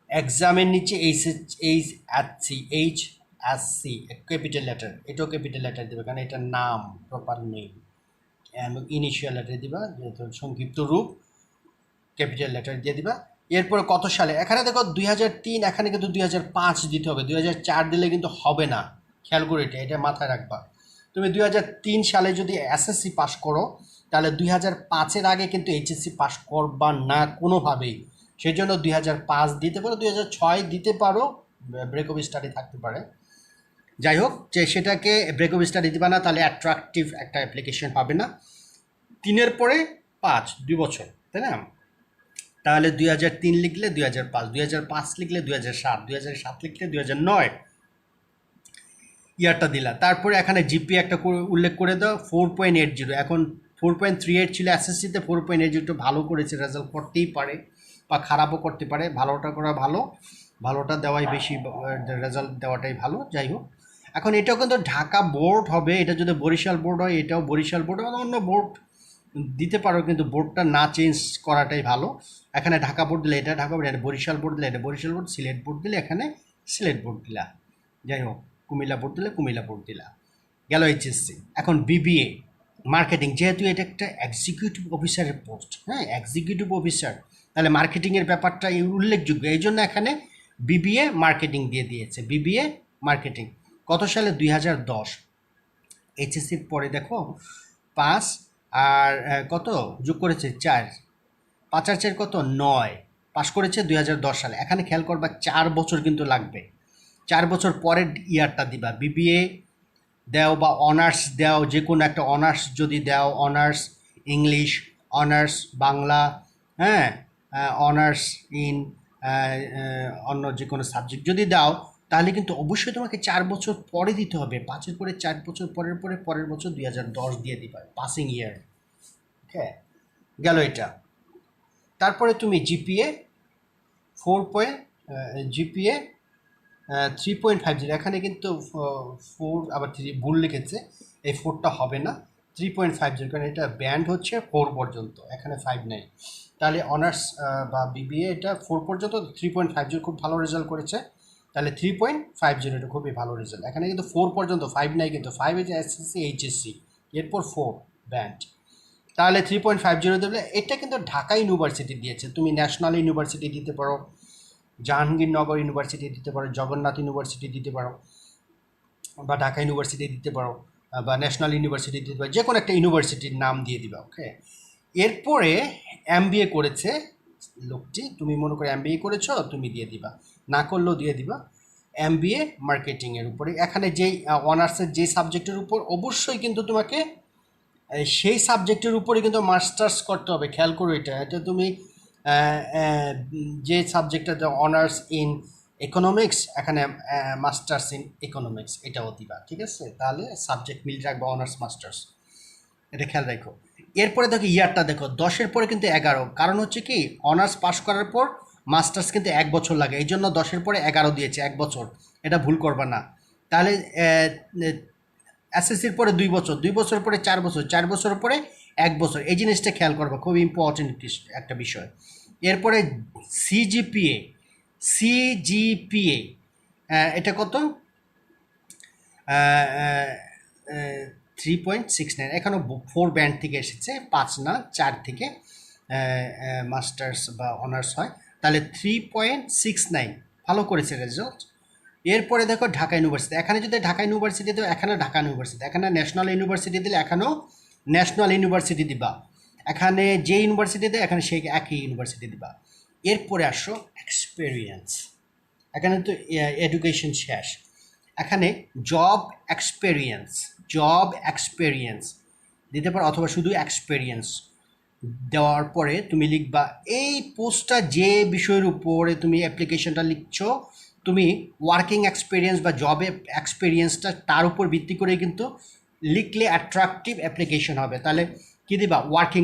এক্সামের নিচে এইচএসসি ক্যাপিটাল লেটার, এটাও ক্যাপিটাল লেটার দেবে, কারণ এটার নাম, প্রপার নেম। ইনিশিয়াল লেটার দিবা, যেহেতু সংক্ষিপ্ত রূপ, ক্যাপিটাল লেটার দিয়ে দিবা। এরপরে কত সালে, এখানে দেখো 2003, এখানে কিন্তু 2005 দিতে হবে, 2004 দিলে কিন্তু হবে না, খেয়াল করে এটা মাথায় রাখবা। তুমি 2003 সালে যদি এসএসসি পাস করো, তাহলে 2005-এর আগে কিন্তু এইচএসসি পাস করবা না কোনোভাবেই, সেই জন্য 2005 দিতে পারো, 2006 দিতে পারো, ব্রেক অফ স্টাডি থাকতে পারে। যাই হোক, যে সেটাকে ব্রেক অফ স্টাডি দিবা না, তাহলে অ্যাট্রাকটিভ একটা অ্যাপ্লিকেশন হবে না। 3-এর পরে 5, 2 বছর, তাই না? তাহলে 2003 লিখলে 2005, 2005 লিখলে 2007, 2007 লিখলে 2009 ইয়ারটা দিলা। তারপরে এখানে জিপি একটা উল্লেখ করে দাও 4.80। এখন 4.38 ছিল এসএসসিতে, 4.80 একটু ভালো করেছে, রেজাল্ট করতেই পারে বা খারাপও করতে পারে। ভালোটা করা ভালো, ভালোটা দেওয়াই বেশি, রেজাল্ট দেওয়াটাই ভালো। যাই হোক, এখন এটাও কিন্তু ঢাকা বোর্ড হবে। এটা যদি বরিশাল বোর্ড হয়, এটাও বরিশাল বোর্ড, অন্য বোর্ড দিতে পারো, কিন্তু বোর্ডটা না চেঞ্জ করাটাই ভালো। এখানে ঢাকা বোর্ড দিলে এটা ঢাকা বোর্ড, এটা বরিশাল বোর্ড দিলে এটা বরিশাল বোর্ড, সিলেট বোর্ড দিলে এখানে সিলেট বোর্ড দিলা। যাই হোক, কুমিল্লা বোর্ড দিলে কুমিল্লা বোর্ড দিলা, গেল এইচএসসি। এখন বিবিএ মার্কেটিং, যেহেতু এটা একটা এক্সিকিউটিভ অফিসারের পোস্ট, হ্যাঁ, এক্সিকিউটিভ অফিসার, তাহলে মার্কেটিংয়ের ব্যাপারটা উল্লেখযোগ্য। এই জন্য এখানে বিবিএ মার্কেটিং দিয়ে দিয়েছে। বিবিএ মার্কেটিং কত সালে? 2010। এইচএসসির পরে দেখো 5 আর কত যোগ করেছে 4, 5 আর 4 কত 9, পাস করেছে 2010 সালে। এখানে খেয়াল করবা 4 বছর কিন্তু লাগবে। 4 বছর পরের ইয়ারটা দিবা। বিবিএ দাও বা অনার্স দাও, যে কোনো একটা অনার্স যদি দাও, অনার্স ইংলিশ, অনার্স বাংলা, হ্যাঁ, অনার্স ইন অন্য যে কোনো সাবজেক্ট যদি দাও, তাহলে কিন্তু অবশ্যই তোমাকে 4 বছর পরে দিতে হবে। 5-এর পরে 4 বছর পরের পরে পরের বছর 2010 দিয়ে দিবা, পাসিং ইয়ার। ওকে, গেল এটা। তারপরে তুমি জিপিএ 3.50। এখানে কিন্তু 4 আবার 3 ভুল লিখেছে, এই 4টা হবে না, 3.50, কারণ এটা ব্যান্ড হচ্ছে 4 পর্যন্ত, এখানে 5 নেই। তাহলে অনার্স বা বিবিএ এটা 4 পর্যন্ত, 3.50 খুব ভালো রেজাল্ট করেছে, তাহলে 3.50 এটা খুবই ভালো রেজাল্ট। এখানে কিন্তু 4 পর্যন্ত, 5 নাই, কিন্তু 5 হচ্ছে এসএসসি এইচএসসি, এরপর 4 ব্যান্ড। তাহলে 3.50 দেবে। এটা কিন্তু ঢাকা ইউনিভার্সিটি দিয়েছে, তুমি ন্যাশনাল ইউনিভার্সিটি দিতে পারো, জাহাঙ্গীরনগর ইউনিভার্সিটি দিতে পারো, জগন্নাথ ইউনিভার্সিটি দিতে পারো, বা ঢাকা ইউনিভার্সিটি দিতে পারো, বা ন্যাশনাল ইউনিভার্সিটি দিতে পারো, যে কোনো একটা ইউনিভার্সিটির নাম দিয়ে দিবা। ওকে, এরপরে এমবিএ করেছে লোকটি, তুমি মনে করে এমবিএ করেছো, তুমি দিয়ে দিবা, না করলেও দিয়ে দিবা। এমবিএ মার্কেটিংয়ের উপরে, এখানে যেই অনার্সের যে সাবজেক্টের উপর, অবশ্যই কিন্তু তোমাকে সেই সাবজেক্টের উপরে কিন্তু মাস্টার্স করতে হবে। খেয়াল করো এটা, এটা তুমি যে সাবজেক্টটা অনার্স ইন ইকোনমিক্স, এখানে মাস্টার্স ইন ইকোনমিক্স এটাও দিবা, ঠিক আছে? তাহলে সাবজেক্ট মিল রাখবা, অনার্স মাস্টার্স, এটা খেয়াল রাখো। এরপরে দেখো ইয়ারটা দেখো, 10-এর পরে কিন্তু 11, কারণ হচ্ছে কি অনার্স পাস করার পর মাস্টার্স কিন্তু 1 বছর লাগে, এই জন্য 10-এর পরে 11 দিয়েছে, 1 বছর, এটা ভুল করবা না। তাহলে এসএসসির পরে 2 বছর, 2 বছর পরে 4 বছর, 4 বছর পরে 1 বছর, এই জিনিসটা খেয়াল করবা, খুব ইম্পর্টেন্ট একটা বিষয়। এরপরে সিজিপিএ, সিজিপিএ এটা কত? 3.69, এখানেও 4 ব্যান্ড থেকে এসেছে, 5 না 4 থেকে মাস্টার্স বা অনার্স হয়, তাহলে 3.69 ভালো করেছে রেজাল্ট। এরপরে দেখো ঢাকা ইউনিভার্সিটি, এখানে যদি ঢাকা ইউনিভার্সিটি দেবো, এখানে ঢাকা ইউনিভার্সিটি, এখানে ন্যাশনাল ইউনিভার্সিটি দিলে এখানেও ন্যাশনাল ইউনিভার্সিটি দিবা, এখানে যে ইউনিভার্সিটি দেয় এখানে সেই একই ইউনিভার্সিটি দিবা। এরপরে আসো এক্সপেরিয়েন্স, এখানে তো এডুকেশন শেষ, এখানে জব এক্সপেরিয়েন্স, জব এক্সপেরিয়েন্স দিতে পারো, অথবা শুধু এক্সপেরিয়েন্স দেওয়ার পরে তুমি লিখবা এই পোস্টটা যে বিষয়ের উপরে তুমি অ্যাপ্লিকেশনটা লিখছো, তুমি ওয়ার্কিং এক্সপিরিয়েন্স বা জবে এক্সপিরিয়েন্সটা তার উপর ভিত্তি করে কিন্তু লিখলে অ্যাট্রাকটিভ অ্যাপ্লিকেশন হবে। তাহলে কী দিবা? ওয়ার্কিং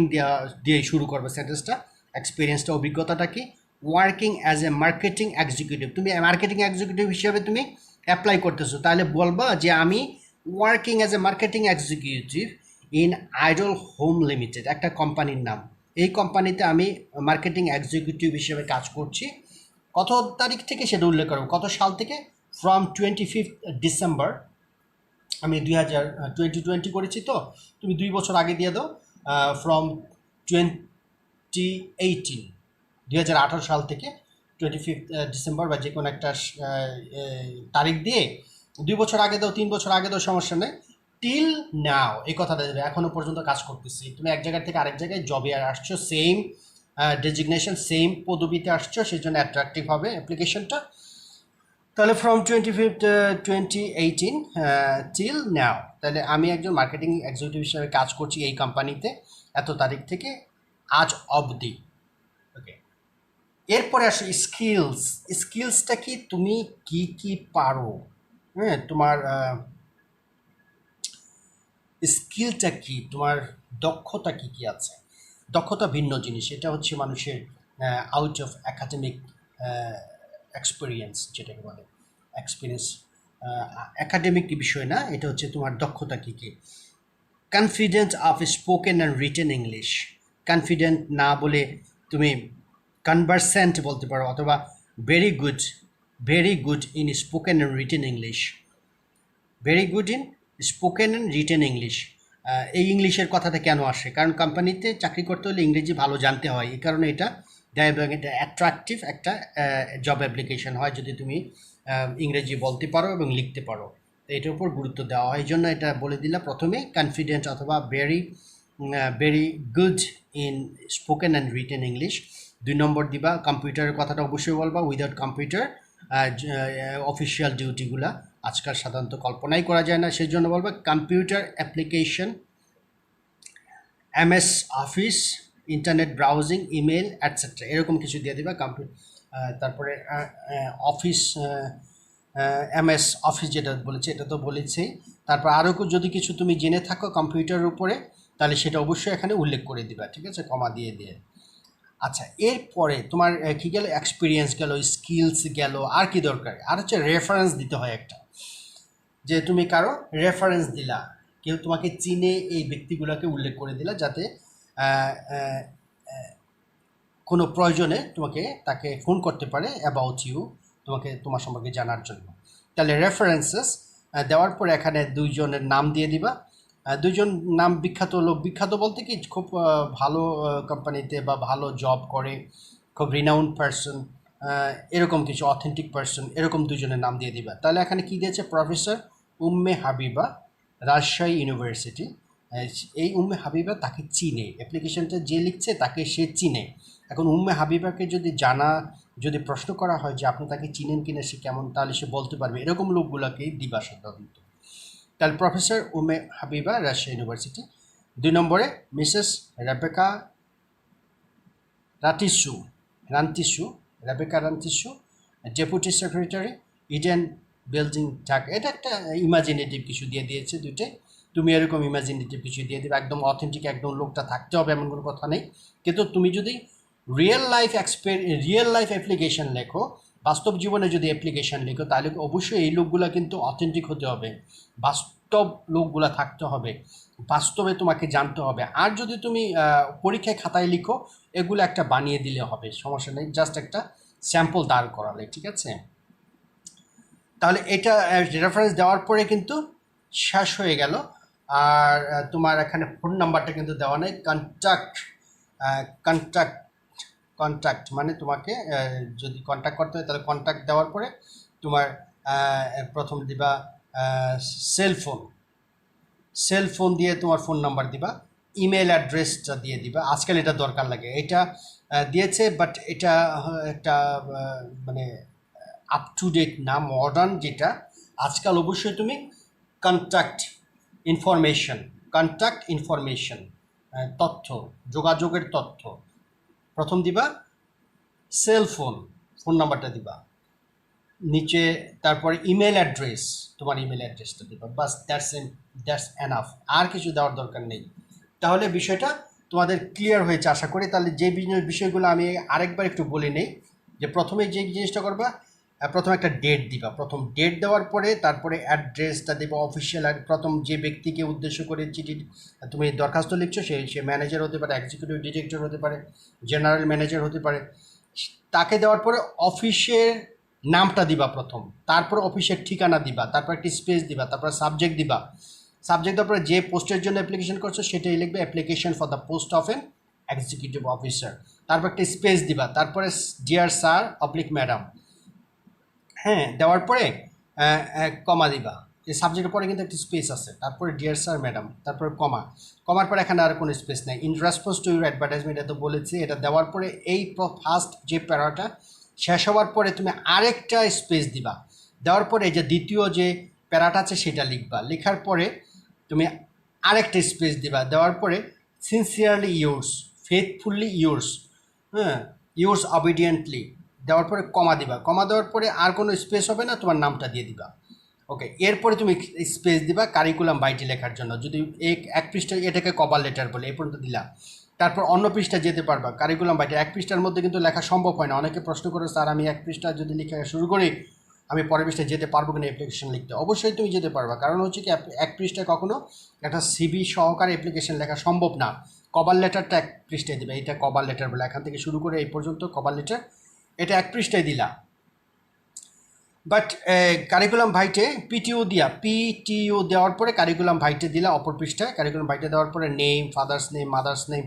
দিয়ে শুরু করবে সেন্টেন্সটা। এক্সপিরিয়েন্সটা, অভিজ্ঞতাটা কি? Working as a marketing executive, তুমি মার্কেটিং এক্সিকিউটিভ হিসেবে তুমি অ্যাপ্লাই করতেছো, তাহলে বলবা যে আমি working as a marketing executive in idol home limited, একটা কোম্পানির নাম। এই কোম্পানিতে আমি মার্কেটিং এক্সিকিউটিভ হিসেবে কাজ করছি। কত তারিখ থেকে সেটা উল্লেখ করবো, কত সাল থেকে? ফ্রম 25 ডিসেম্বর, আমি 2020 করেছি, তো তুমি 2 বছর আগে দিয়ে দাও, ফ্রম 2018 সাল থেকে 25 ডিসেম্বর বা যে কোনো একটা তারিখ দিয়ে 2 বছর আগে দাও, 3 বছর আগে দাও, সমস্যা নেই। টিল নাও এই কথাটা দেবে, এখনও পর্যন্ত কাজ করতেছি। তুমি এক জায়গা থেকে আরেক জায়গায় জবে আসছো, সেম ডেজিগনেশন, সেম পদবিতে আসছো, সেই জন্য অ্যাট্রাকটিভ হবে অ্যাপ্লিকেশনটা। তাহলে ফ্রম 25 2018 টিল নাও, তাহলে আমি একজন মার্কেটিং এক্সিকিউটিভ হিসেবে কাজ করছি এই কোম্পানিতে এত তারিখ থেকে আজ অবধি। ওকে, এরপরে আসে স্কিলস। স্কিলসটা কি, তুমি কি কি পারো, হ্যাঁ তোমার স্কিলটা কি, তোমার দক্ষতা কি কি আছে। দক্ষতা ভিন্ন জিনিস, এটা হচ্ছে মানুষের আউট অফ একাডেমিক এক্সপিরিয়েন্স, যেটাকে বলে এক্সপিরিয়েন্স, একাডেমিক বিষয় না, এটা হচ্ছে তোমার দক্ষতা কী কী। Confidence of spoken and written English, confident না বলে তুমি কনভারসেন্ট বলতে পারো, অথবা very good in spoken and written English, very good in spoken and written English. এই ইংলিশের কথাটা কেন আসে, কারণ কোম্পানিতে চাকরি করতে হলে ইংরেজি ভালো জানতে হয়, এই কারণে এটা দেয় এবং এটা অ্যাট্রাকটিভ একটা জব অ্যাপ্লিকেশন হয় যদি তুমি ইংরেজি বলতে পারো এবং লিখতে পারো। তো এটার উপর গুরুত্ব দেওয়া হয়, এই জন্য এটা বলে দিলাম প্রথমে কনফিডেন্ট অথবা very good in spoken and written English. 2 নম্বর দিবা কম্পিউটারের কথাটা অবশ্যই বলবা, উইদাউট কম্পিউটার অফিসিয়াল ডিউটিগুলা আজকাল সাধারণত কল্পনাই করা যায় না, সেই জন্য বলবো computer application, MS office, internet browsing, email etcetera, এরকম কিছু দিয়ে দিবা তারপরে অফিস, এমএস অফিস যেটা বলেছে এটা তো বলেছেই। তারপর আরও যদি কিছু তুমি জেনে থাকো কম্পিউটারের উপরে, তাহলে সেটা অবশ্যই এখানে উল্লেখ করে দিবা, ঠিক আছে, কমা দিয়ে দিয়ে। আচ্ছা, এরপরে তোমার কী গেল, এক্সপিরিয়েন্স গেল, স্কিলস গেল, আর কি দরকার, আর হচ্ছে রেফারেন্স দিতে হয় একটা, যে তুমি কারো রেফারেন্স দিলা, কেউ তোমাকে চিনে এই ব্যক্তিগুলোকে উল্লেখ করে দিলা, যাতে কোনো প্রয়োজনে তোমাকে তাকে ফোন করতে পারে অ্যাবাউট ইউ, তোমার সম্পর্কে জানার জন্য। তাহলে রেফারেন্সেস দেওয়ার পরে এখানে 2 জনের নাম দিয়ে দিবা। 2 জন নাম বিখ্যাত লোক, বিখ্যাত বলতে কি খুব ভালো কোম্পানিতে বা ভালো জব করে, খুব রিনাউন্ড পারসন, এরকম কিছু অথেন্টিক পারসন, এরকম 2 জনের নাম দিয়ে দিবা। তাহলে এখানে কি দিয়েছে, প্রফেসর উম্মে হাবিবা, রাজশাহী ইউনিভার্সিটি। এই উম্মে হাবিবা তাকে চিনে, অ্যাপ্লিকেশনটা যে লিখছে তাকে সে চিনে। এখন উম্মে হাবিবাকে যদি প্রশ্ন করা হয় যে আপনি তাকে চিনেন কিনা, সে কেমন, তাহলে সে বলতে পারবে, এরকম লোকগুলোকেই দিবা সাধারণত। তাহলে প্রফেসর উম্মে হাবিবা, রাজশাহী ইউনিভার্সিটি। 2 নম্বরে মিসেস রেবেকা রান্তিসু, deputy secretary, Eden building, Dhaka. এটা একটা ইমাজিনেটিভ কিছু দিয়ে দিয়েছে দুইটাই, তুমি এরকম ইমাজিনেটিভ কিছু দিয়ে দেবে, একদম অথেন্টিক একদম লোকটা থাকতে হবে এমন কোনো কথা নেই। কিন্তু তুমি যদি রিয়েল লাইফ অ্যাপ্লিকেশন লেখো, বাস্তব জীবনে যদি অ্যাপ্লিকেশন লেখো, তাহলে অবশ্যই এই লোকগুলো কিন্তু অথেন্টিক হতে হবে, বাস্তব লোকগুলা থাকতে হবে, বাস্তবে তোমাকে জানতে হবে। আর যদি তুমি পরীক্ষায় খাতায় লিখো, এগুলো একটা বানিয়ে দিলে হবে, সমস্যা নেই, জাস্ট একটা স্যাম্পল দাঁড় করালে, ঠিক আছে। তাহলে এটা রেফারেন্স দেওয়ার পরে কিন্তু শেষ হয়ে গেল। আর তোমার এখানে ফোন নাম্বারটা কিন্তু দেওয়া নেই। কন্ট্যাক্ট মানে তোমাকে যদি কন্ট্যাক্ট করতে হয়, তাহলে কন্ট্যাক্ট দেওয়ার পরে তোমার প্রথম দিবা সেলফোন দিয়ে তোমার ফোন নাম্বার দিবা, ইমেল অ্যাড্রেসটা দিয়ে দিবা। আজকাল এটা দরকার লাগে, এটা দিয়েছে, বাট এটা একটা মানে আপ টু ডেট না, মডার্ন যেটা আজকাল। অবশ্যই তুমি কন্ট্যাক্ট ইনফরমেশন, তথ্য, যোগাযোগের তথ্য প্রথম দিবা, ফোন নাম্বারটা দিবা নিচে, তারপরে ইমেল অ্যাড্রেস, তোমার ইমেল অ্যাড্রেসটা দিবা, বাস, দ্যাটস এনাফ, আর কিছু দেওয়ার দরকার নেই। তাহলে বিষয়টা তোমাদের ক্লিয়ার হয়েছে আশা করি। তাহলে যে বিষয়গুলো আমি আরেকবার একটু বলে নেই, যে প্রথমে যে জিনিসটা করবা, প্রথমে একটা ডেট দিবা, প্রথম ডেট দেওয়ার পরে তারপরে অ্যাড্রেসটা দেবা অফিসিয়াল। প্রথম যে ব্যক্তিকে উদ্দেশ্য করে চিঠি তুমি দরখাস্ত লিখছো, সে ম্যানেজার হতে পারে, এক্সিকিউটিভ ডিরেক্টর হতে পারে, জেনারেল ম্যানেজার হতে পারে। তাকে দেওয়ার পরে অফিসের নামটা দিবা প্রথম, তারপর অফিসের ঠিকানা দিবা, তারপর একটি স্পেস দিবা, তারপর সাবজেক্ট দিবা। সাবজেক্ট দেওয়ার পরে যে পোস্টের জন্য অ্যাপ্লিকেশন করছো সেটাই লিখবে, application for the post of N executive officer. তারপর একটি স্পেস দিবা, তারপরে ডিয়ার স্যার অবলিক ম্যাডাম, হ্যাঁ, দেওয়ার পরে কমা দিবা। এই সাবজেক্টের পরে কিন্তু একটি স্পেস আছে, তারপরে ডিয়ার স্যার ম্যাডাম, তারপরে কমার পরে এখানে আর কোনো স্পেস নেই। In response to your advertisement, এটা তো বলেছি। এটা দেওয়ার পরে এই ফার্স্ট যে প্যারাটা শেষ হওয়ার পরে তুমি আরেকটা স্পেস দিবা, দেওয়ার পরে যে দ্বিতীয় যে প্যারাটা আছে সেটা লিখবা, লেখার পরে তুমি আরেকটা স্পেস দিবা, দেওয়ার পরে সিনসিয়ারলি ইয়োর্স, ফেথফুলি ইয়োর্স, হ্যাঁ, ইয়োর্স অবিডিয়েন্টলি দেওয়ার পরে কমা দিবা, কমা দেওয়ার পরে আর কোনো স্পেস হবে না, তোমার নামটা দিয়ে দিবা। ওকে, এরপরে তুমি স্পেস দিবা কারিকুলাম বাইটি লেখার জন্য, যদি এক পৃষ্ঠা, এটাকে কভার লেটার বলে, এই পর্যন্ত দিলা। তারপর অন্য পৃষ্ঠা যেতে পারবা, কারিকুলাম বাইটি এক পৃষ্ঠার মধ্যে কিন্তু লেখা সম্ভব হয় না। অনেকে প্রশ্ন করে, স্যার আমি এক পৃষ্ঠা যদি লেখা শুরু করি আমি পরের পৃষ্ঠায় যেতে পারবো কিনা অ্যাপ্লিকেশন লিখতে? অবশ্যই তুমি যেতে পারবা, কারণ হচ্ছে কি এক পৃষ্ঠায় কখনো একটা সিবি সহকারে অ্যাপ্লিকেশন লেখা সম্ভব না। কভার লেটারটা এক পৃষ্ঠায় দিবে, এটা কভার লেটার বলে, এখান থেকে শুরু করে এই পর্যন্ত কভার লেটার, এটা এক পৃষ্ঠায় দিলা। বাট কারিকুলাম ভাইটে পিটিও দিয়া, পিটিও দেওয়ার পরে কারিকুলাম ভাইটে দিলা অপর পৃষ্ঠায়। কারিকুলাম ভাইটে দেওয়ার পরে name, father's name, mother's name,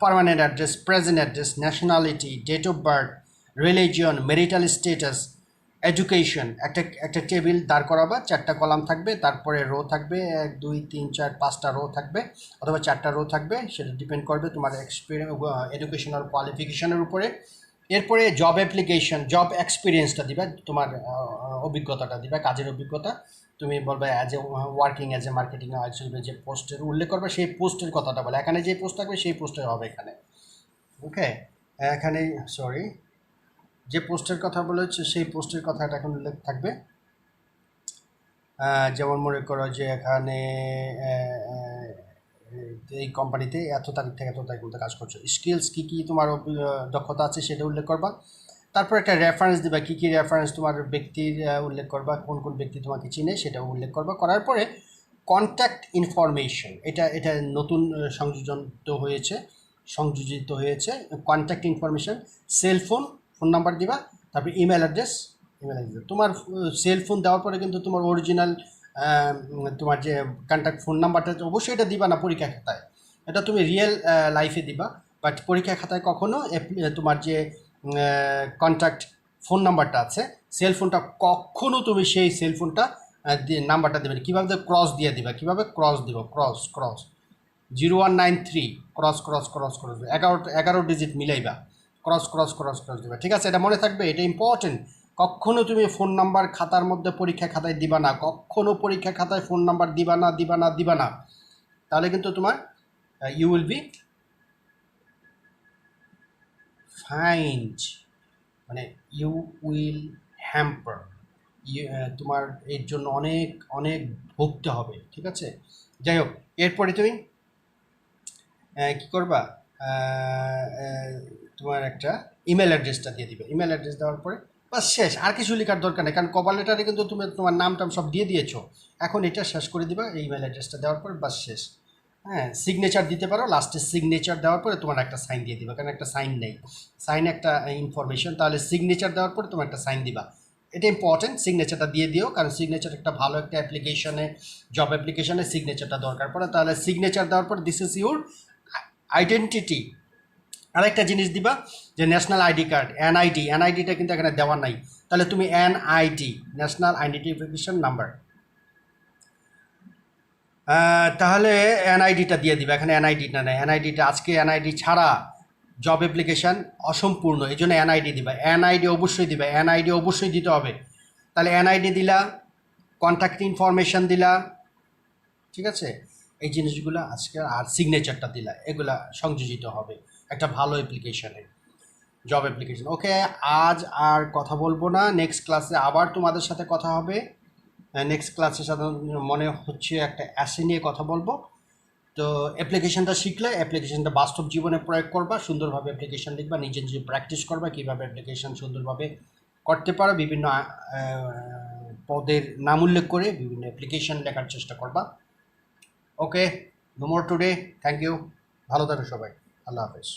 permanent address, present address, nationality, date of birth, religion, marital status, education, একটা টেবিল দাঁড় করাবা, 4টা কলাম থাকবে, তারপরে রো থাকবে 1 2 3 4 5টা রো থাকবে, অথবা 4টা রো থাকবে, সেটা ডিপেন্ড করবে তোমার এডুকেশনাল কোয়ালিফিকেশনের উপরে। এরপরে জব অ্যাপ্লিকেশন, জব এক্সপিরিয়েন্সটা দিবা, তোমার অভিজ্ঞতাটা দিবা, কাজের অভিজ্ঞতা। তুমি বলবে as a working as a marketing হিসেবে যে পোস্টের উল্লেখ করবে সেই পোস্টের কথাটা বলে, এখানে যে পোস্ট থাকবে সেই পোস্টে হবে এখানে। ওকে, এখানে সরি, যে পোস্টের কথা বলেছে সেই পোস্টের কথাটা এখন উল্লেখ থাকবে। যেমন মনে করো যে এখানে এই কোম্পানিতে এত তারিখ থেকে এত তারিখ মধ্যে কাজ করছো, স্কিলস কী কী তোমার দক্ষতা আছে সেটা উল্লেখ করবা। তারপর একটা রেফারেন্স দিবা, কী কী রেফারেন্স তোমার ব্যক্তির উল্লেখ করবা, কোন কোন ব্যক্তি তোমাকে চিনে সেটা উল্লেখ করবা। করার পরে কন্ট্যাক্ট ইনফরমেশন, এটা নতুন সংযোজিত হয়েছে contact information, cellphone, phone number দিবা, তারপর ইমেল অ্যাড্রেস। তোমার সেলফোন দেওয়ার পরে কিন্তু তোমার অরিজিনাল তোমার যে কন্ট্যাক্ট ফোন নাম্বারটা অবশ্যই এটা দিবা না পরীক্ষা খাতায়, এটা তুমি রিয়েল লাইফে দিবা। বাট পরীক্ষা খাতায় কখনো তোমার যে কন্ট্যাক্ট ফোন নাম্বারটা আছে, সেলফোনটা কখনো তুমি সেই সেলফোনটা নাম্বারটা দেবে না। কীভাবে ক্রস দিয়ে দিবা, কীভাবে ক্রস দিব, ক্রস 0193 ক্রস 11 ডিজিট মিলাইবা, ক্রস দেবে। ঠিক আছে, এটা মনে থাকবে, এটা ইম্পর্টেন্ট। কখনো তুমি ফোন নাম্বার খাতার মধ্যে পরীক্ষা খাতায় দিবা না, কখনো পরীক্ষা খাতায় ফোন নাম্বার দিবা না, তাহলে কিন্তু তোমার ইউ উইল বি ফাইন্ড, মানে ইউ উইল হ্যাম্পার, তোমার এর জন্য অনেক অনেক ভুগতে হবে। ঠিক আছে, যাই হোক, এরপরে তুমি কী করবা, তোমার একটা ইমেল অ্যাড্রেসটা দিয়ে দিবে। ইমেল অ্যাড্রেস দেওয়ার পরে বাস শেষ, আর কিছু লেখার দরকার নেই, কারণ কভার লেটারে কিন্তু তুমি তোমার নাম টাম সব দিয়ে দিয়েছো। এখন এটা শেষ করে দিবা, এই ইমেল অ্যাড্রেসটা দেওয়ার পরে বাস শেষ। হ্যাঁ, সিগনেচার দিতে পারো, লাস্টে সিগনেচার দেওয়ার পরে তোমার একটা সাইন দিয়ে দিবা, কারণ একটা সাইন নেই, সাইন একটা ইনফরমেশন, তাহলে সিগনেচার দেওয়ার পরে তোমার একটা সাইন দিবা। এটা ইম্পর্টেন্ট, সিগনেচারটা দিয়ে দিও, কারণ সিগনেচার একটা ভালো একটা অ্যাপ্লিকেশনে, জব অ্যাপ্লিকেশনে সিগনেচারটা দরকার পড়ে। তাহলে সিগনেচার দেওয়ার পর দিস ইজ ইউর আইডেন্টিটি। আরেকটা জিনিস দিবা যে ন্যাশনাল আইডি কার্ড, এনআইডিটা কিন্তু এখানে দেওয়া নাই, তাহলে তুমি এনআইডি, ন্যাশনাল আইডেন্টিফিকেশন নাম্বার, তাহলে এনআইডিটা দিয়ে দিবে। এখানে এনআইডিটা নেই, এনআইডিটা আজকে এনআইডি ছাড়া জব অ্যাপ্লিকেশান অসম্পূর্ণ, এই জন্য এনআইডি দিবা, এনআইডি অবশ্যই দিবা, এনআইডি অবশ্যই দিতে হবে। তাহলে এনআইডি দিলা, কন্ট্যাক্ট ইনফরমেশান দিলা, ঠিক আছে, এই জিনিসগুলো আজকে, আর সিগনেচারটা দিলা, এগুলা সংযোজিত হবে একটা ভালো অ্যাপ্লিকেশানে, জব অ্যাপ্লিকেশান। ওকে, আজ আর কথা বলবো না, নেক্সট ক্লাসে আবার তোমাদের সাথে কথা হবে। নেক্সট ক্লাসের সাথে মনে হচ্ছে একটা অ্যাসে নিয়ে কথা বলবো। তো অ্যাপ্লিকেশানটা শিখলে অ্যাপ্লিকেশানটা বাস্তব জীবনে প্রয়োগ করবা, সুন্দরভাবে অ্যাপ্লিকেশান লিখবা, নিজে প্র্যাকটিস করবা কীভাবে অ্যাপ্লিকেশান সুন্দরভাবে করতে পারো, বিভিন্ন পদের নাম উল্লেখ করে বিভিন্ন অ্যাপ্লিকেশান লেখার চেষ্টা করবা। Okay, no more today, thank you, ভালো থাকো সবাই, আল্লাহ হাফেজ।